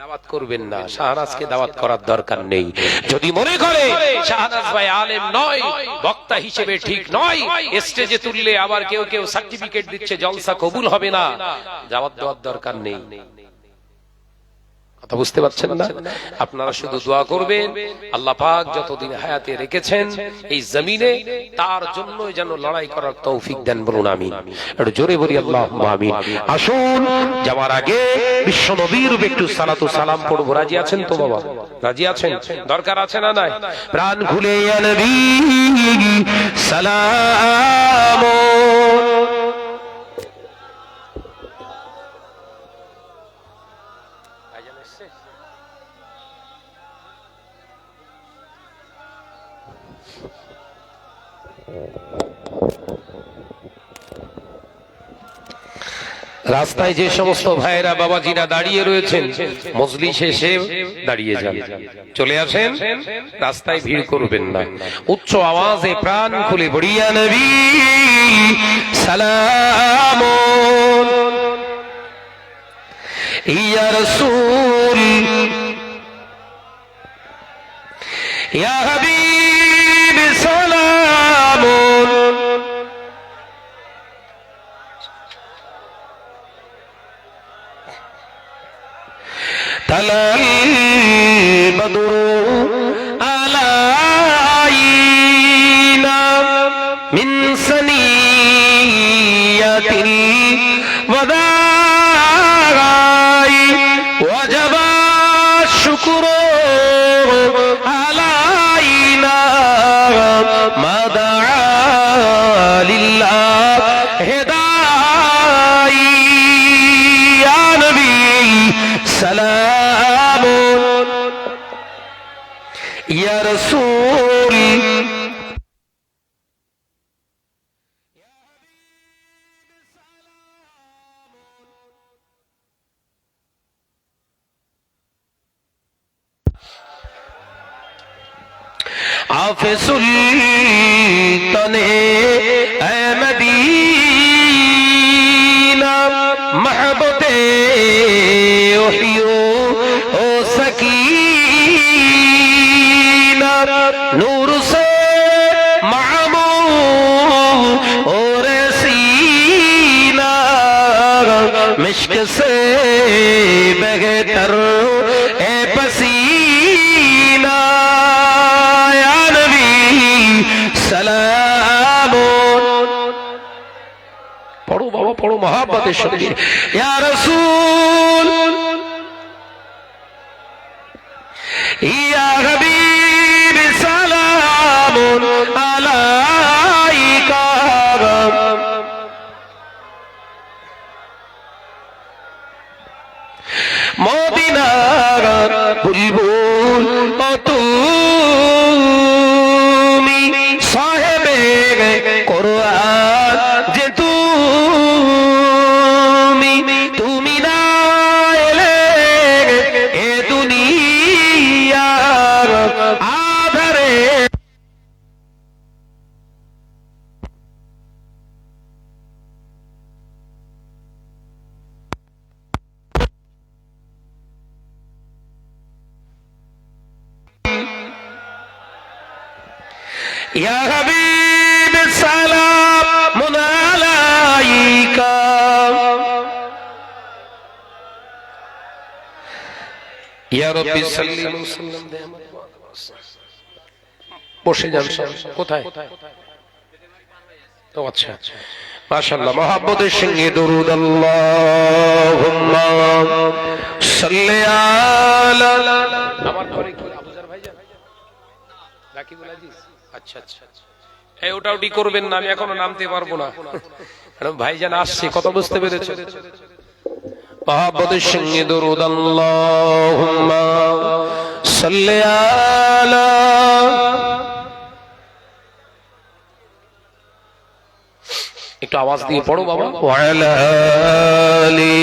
Speaker 2: দাওয়াত করবেন না। শাহনাজকে দাওয়াত করার দরকার নেই। যদি মনে করে শাহনাজ ভাই আলেম নয়, বক্তা হিসেবে ঠিক নয়, স্টেজে তুললে আবার কেউ কেউ সার্টিফিকেট দিচ্ছে, জলসা কবুল হবে না, দাওয়াত দেওয়ার দরকার নেই। কথা বুঝতে পারছেন না? আপনারা শুধু দোয়া করবেন আল্লাহ পাক যতদিন হায়াতে রেখেছেন এই জমিনে, তার জন্য যেন লড়াই করার তৌফিক দেন। বলুন আমিন। একটু জোরে বলি আল্লাহুম্মা আমিন। আসুন যাওয়ার আগে বিশ্ব নবীর একটু সালাতু সালাম পড়ব। রাজি আছেন তো বাবা? রাজি আছেন? দরকার আছে না নাই? প্রাণ খুলে ইয়া নবী সালাম। রাস্তায় যে সমস্ত ভাইয়েরা বাবাজিরা দাঁড়িয়ে রয়েছেন, মজলিস এসে দাঁড়িয়ে যান, চলে আসেন, রাস্তায় ভিড় করবেন না। উচ্চ আওয়াজে প্রাণ খুলে বড়িয়া নবী সালাম ইয়া রাসূল ইয়া হাবিব সালাম। তালাল বদরু আলাইনা মিন সানিয়াতিল ওয়াদাই ওয়াজাবা শুকরু আলাইনা মাদা লিল্লাহ হেদাই ইয়া নবী সালাম ইয়া রাসূল। আফে সুলতানে মদিনা মাহবুবে
Speaker 3: मिश्क से बेहतर ए पसीना या नबी सलाम पढ़ो बाबा पढ़ो मोहब्बत शरीर या रसूल या हबीब सलाम अलैका মদিনার বুলবুল ও তুমি সাহেবে কোরআন যে তুমি না এলে এ দুনিয়ার আধারে يا حبيب السلام عليك يا ربي صل وسلم বসে যান কোথায় তো আচ্ছা মাশাআল্লাহ মোহাব্বতের সঙ্গে দরুদ আল্লাহুম্মা সাল্লি আলা আমার ঘরে কি আবুজার ভাইজান রাকিবুল আজিজ আচ্ছা আচ্ছা এই ওটাউটি করবেন না আমি এখনো নামতে পারবো না কারণ ভাইজান আসছে কত বুঝতে পেরেছো মোহাব্বতের সঙ্গে দরুদ আল্লাহুম্মা সাল্লি আলা একটু আওয়াজ দিয়ে পড়ো বাবা ওয়া আলা আলি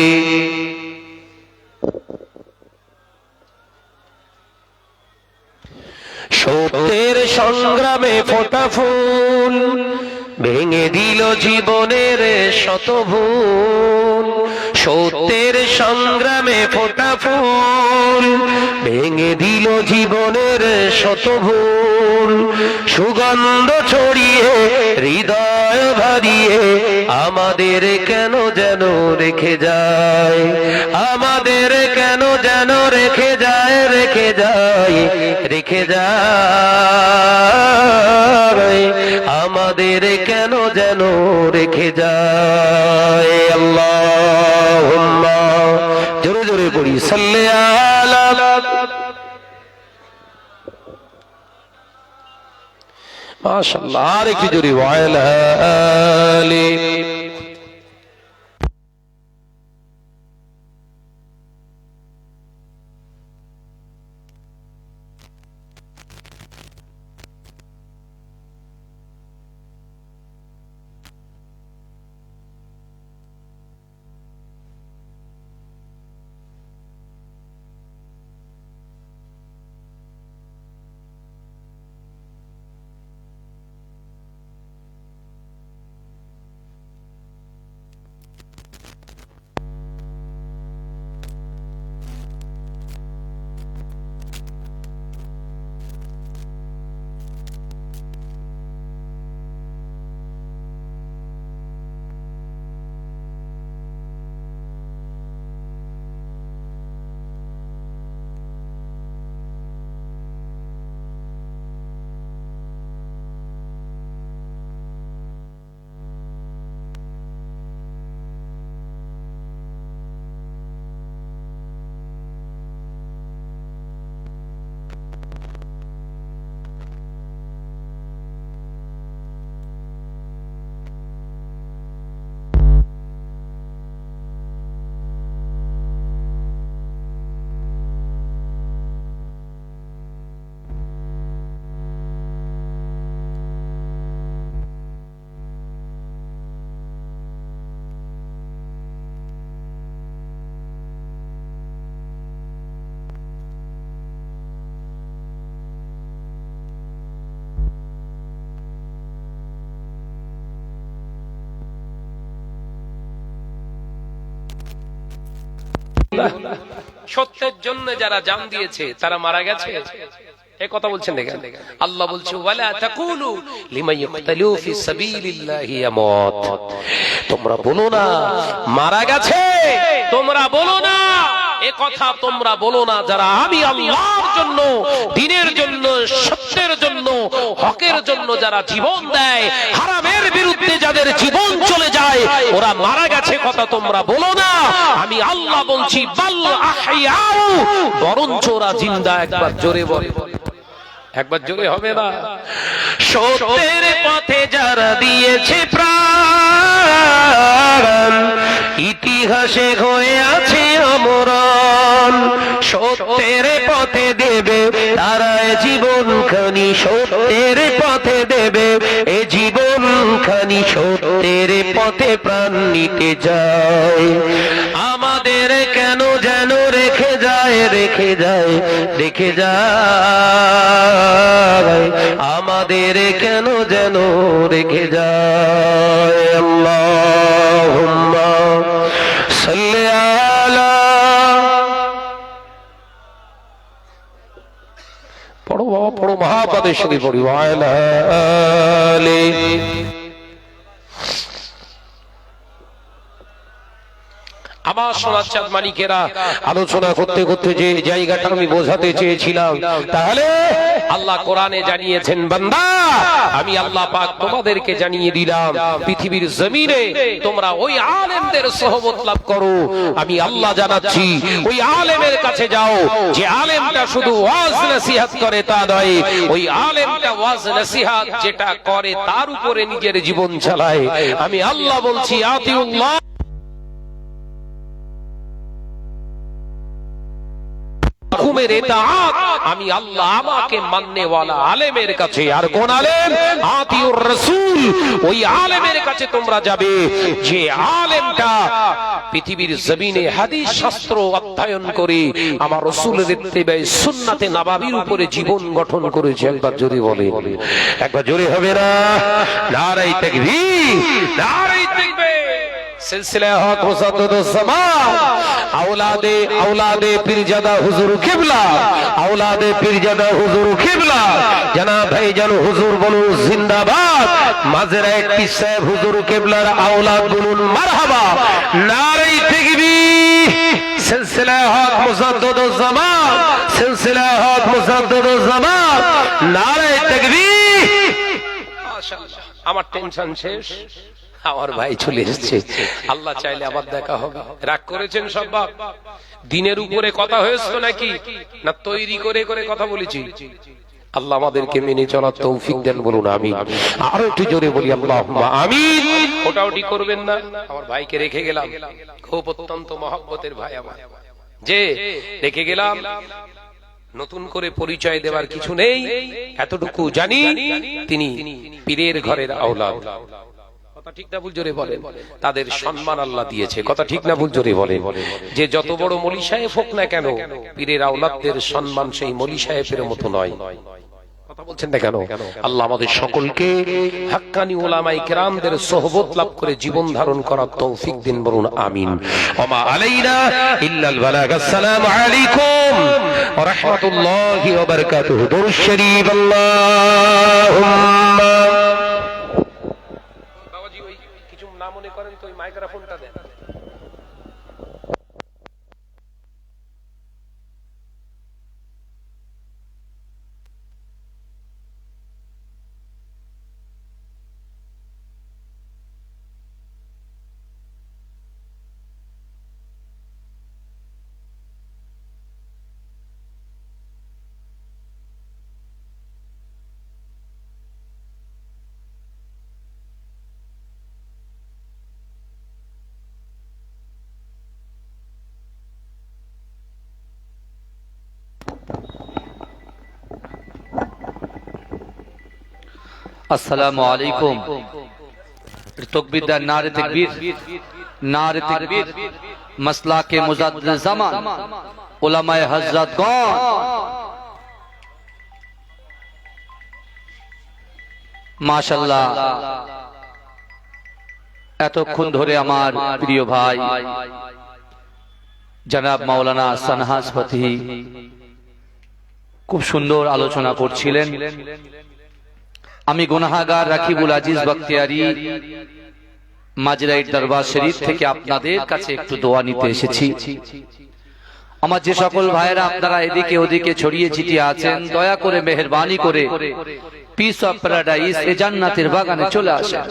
Speaker 3: সত্যের সংগ্রামে ফোটা ফুল ভেঙে দিল জীবনের শত ভুল সত্যের সংগ্রামে ফোটা ফুল ভেঙে দিল জীবনের শত ভুল সুগন্ধ ছড়িয়ে হৃদয় ভরিয়ে আমাদের কেন যেন রেখে যায় আমাদের কেন যেন রেখে যায় রেখে যায় রেখে যায় আমাদের কেন যেন রেখে যায় আল্লাহুম্মা জোরে জোরে পড়ি সাল্লি আলা মাশাআল্লাহ আর একটু জোরে ওয়া আলা আলি
Speaker 2: সত্যের জন্য যারা জান দিয়েছে তারা মারা গেছে এই কথা বলছেন দেখেন, আল্লাহ বলছে ওয়ালা তাকুলু লিমান ইয়াকতালু ফি সাবিলিল্লাহি আমত, তোমরা বলো না মারা গেছে, তোমরা বলো না এ কথা, তোমরা বলো না যারা আমি আল্লাহর জন্য, দ্বীনের জন্য, সত্যের জন্য, হকের জন্য যারা জীবন দেয়, হারামের বিরুদ্ধে যাদের জীবন চলে যায় ওরা মারা গেছে কথা তোমরা বলো না। আমি আল্লাহ বলছি বাল আহইয়াউ, বরঞ্চ ওরা জিন্দা। একবার জোরে বলে, একবার জোরে হবে না? সত্যের পথে যারা দিয়েছে প্রাণ, ইতিহাসে হয়ে আছে অমরণ। সত্যের পথে দেবে তারা জীবন খানি, সত্যের পথে দেবে এ জীবন খানি, সত্যের পথে প্রাণ নিতে যায়। আমাদের কেন যেন রেখে যায়, রেখে যায়, রেখে যায়, আমাদের কেন যেন রেখে যায়। আল্লাহুম্মা সাল্লি আলা, পড়ো বাবা পড়ো, মহাপদের সাথে পড়ি, ওয়ালা আলি। আমার সোনার চাঁদ মানিকেরা, আলোচনা করতে করতে যে জায়গাটা আমি বোঝাতে চেয়েছিলাম, তাহলে আল্লাহ কোরআনে জানিয়েছেন বান্দা আমি আল্লাহ পাক তোমাদেরকে জানিয়ে দিলাম পৃথিবীর জমিনে তোমরা ওই আলেমদের সোহবত লাভ করো। আমি আল্লাহ জানাচ্ছি ওই আলেমের কাছে যাও যে আলেমটা শুধু ওয়াজ নসিহত করে তা নয়, ওই আলেমটা ওয়াজ নসিহত যেটা করে তার উপরে নিজের জীবন চালায়। আমি আল্লাহ বলছি আতিউল্লাহ, আমি আল্লাহ আমাকে মাননে ওয়ালা আলেমের কাছে। আর কোন আলেম? আতিউর রাসূল। ওই আলেমের কাছে তোমরা যাবে যে আলেমটা পৃথিবীর জমিনে হাদিস শাস্ত্র অধ্যয়ন করে আমার রাসূলের ইত্তেবায়ে সুন্নাতে নববীর উপরে জীবন গঠন করেছে। একবার জোরে বলে, একবার জোরে হবে না? নারে তাকবীর, নারে তাকবীর। সিলসিলা হক মুসাদ্দাদুস জামান, औलादे पीरजादा हुजूर किबला, औलादे पीरजादा हुजूर किबला, जनाब भाईजान हुजूर बोलुन जिंदाबाद, माजरा पीर साहेब हुजूर किबलार औलाद बोलुन मारहाबा, नारे ताकबीर। सिलसिला हक मुसाद्दादुस জামান, सिलसिला हक मुसाद्दादुस জামান, नारे ताकबीर। माशाআল্লাহ, আমার টেনশন শেষ, আমার ভাই চলে এসেছে। আল্লাহ চাইলে আবার দেখা হবে। রাগ করেছেন সব বাপ? দিনের উপরে কথা হয়েছে নাকি, না তৈরি করে করে কথা বলেছি? আল্লাহ আমাদেরকে মেনে চলার তৌফিক দেন, বলুন আমিন। আরো একটু জোরে বলি আল্লাহুম্মা আমিন। ওটাওটি করবেন না। আমার ভাইকে রেখে গেলাম, খুব অত্যন্ত মহব্বতের ভাই আমার, যে রেখে গেলাম। নতুন করে পরিচয় দেওয়ার কিছু নেই, এতটুকু জানি তিনি পীরের ঘরের আওলাদ। কথা ঠিক না ভুল জোরে বলেন? তাদের সম্মান আল্লাহ দিয়েছে। কথা ঠিক না ভুল জোরে বলেন? যে যত বড় মলি সাহেব হোক না কেন, পীরের আওলাদদের সম্মান সেই মলি সাহেবের মতো নয়। কথা বলছেন না কেন? আল্লাহ আমাদের সকলকে হাক্কানি উলামায়ে কেরামদের সোহবত লাভ করে জীবন ধারণ করার তৌফিক দিন, বলুন আমিন। ওমা আলাইনা ইল্লাল বালাগ। আসসালামু আলাইকুম ওয়া রাহমাতুল্লাহি ওয়া বারাকাতুহু। দুরূদ শরীফ। আল্লাহুম্মা না মনে করেন তো ওই মাইক্রোফোনটা দেন।
Speaker 4: अस्सलामु अलैकुम। तकबीर दा नारे तकबीर, नारे तकबीर। मसला के मुजाद्दिद ज़मान उलमाए हज़रत गण, माशाल्लाह এতক্ষণ ধরে আমার প্রিয় ভাই জনাব মাওলানা সানহাস ফতিহি খুব সুন্দর আলোচনা করছিলেন। আমি গুনাহগার রাকিবুল আজিজ বখতিয়ারি মাজরাইট দরবার শরীফ থেকে আপনাদের কাছে একটু দোয়া নিতে এসেছি। আমার যে সকল ভাইয়েরা আপনারা এদিকে ওদিকে ছড়িয়ে ছিটিয়ে আছেন, দয়া করে মেহেরবানি করে পিস অফ প্যারাডাইস এ জান্নাতের বাগানে চলে আসেন।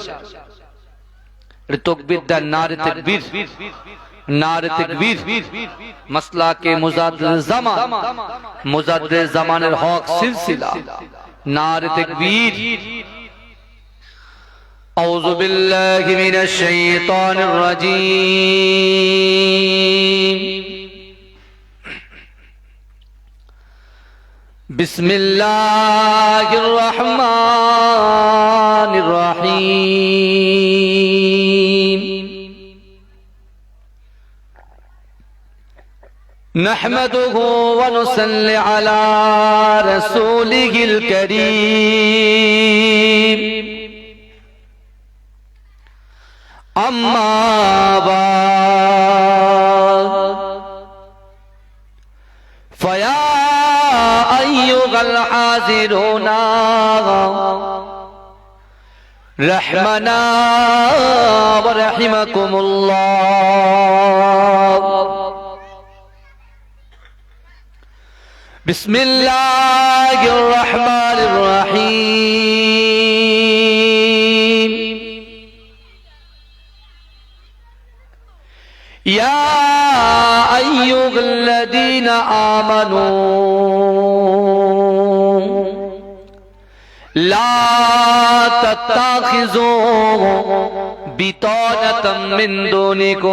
Speaker 4: তাকবীর দেন, নারে তাকবীর, নারে তাকবীর। মাসলাকে মুজাদ্দিদ জামানের হক সিলসিলা, নারে তাকবীর। আউযু বিল্লাহি মিনাশ শাইতানির রাজীম। বিসমিল্লাহির রহমানির রহিম। নাহমাদুহু ওয়া নুসাল্লি আলা রাসূলিহিল কারীম। আম্মা বা'দ, ফায়া আইয়ুহাল হাযিরুনা রাহমানা ওয়া রাহিমাকুমুল্লাহ। বিসমিল্লাহির রহমানির রহিম। ইয়া আইয়ুহাল্লাযীনা আমানু লা তাত্তাখিযু বিতানাতাম মিন দুনিকুম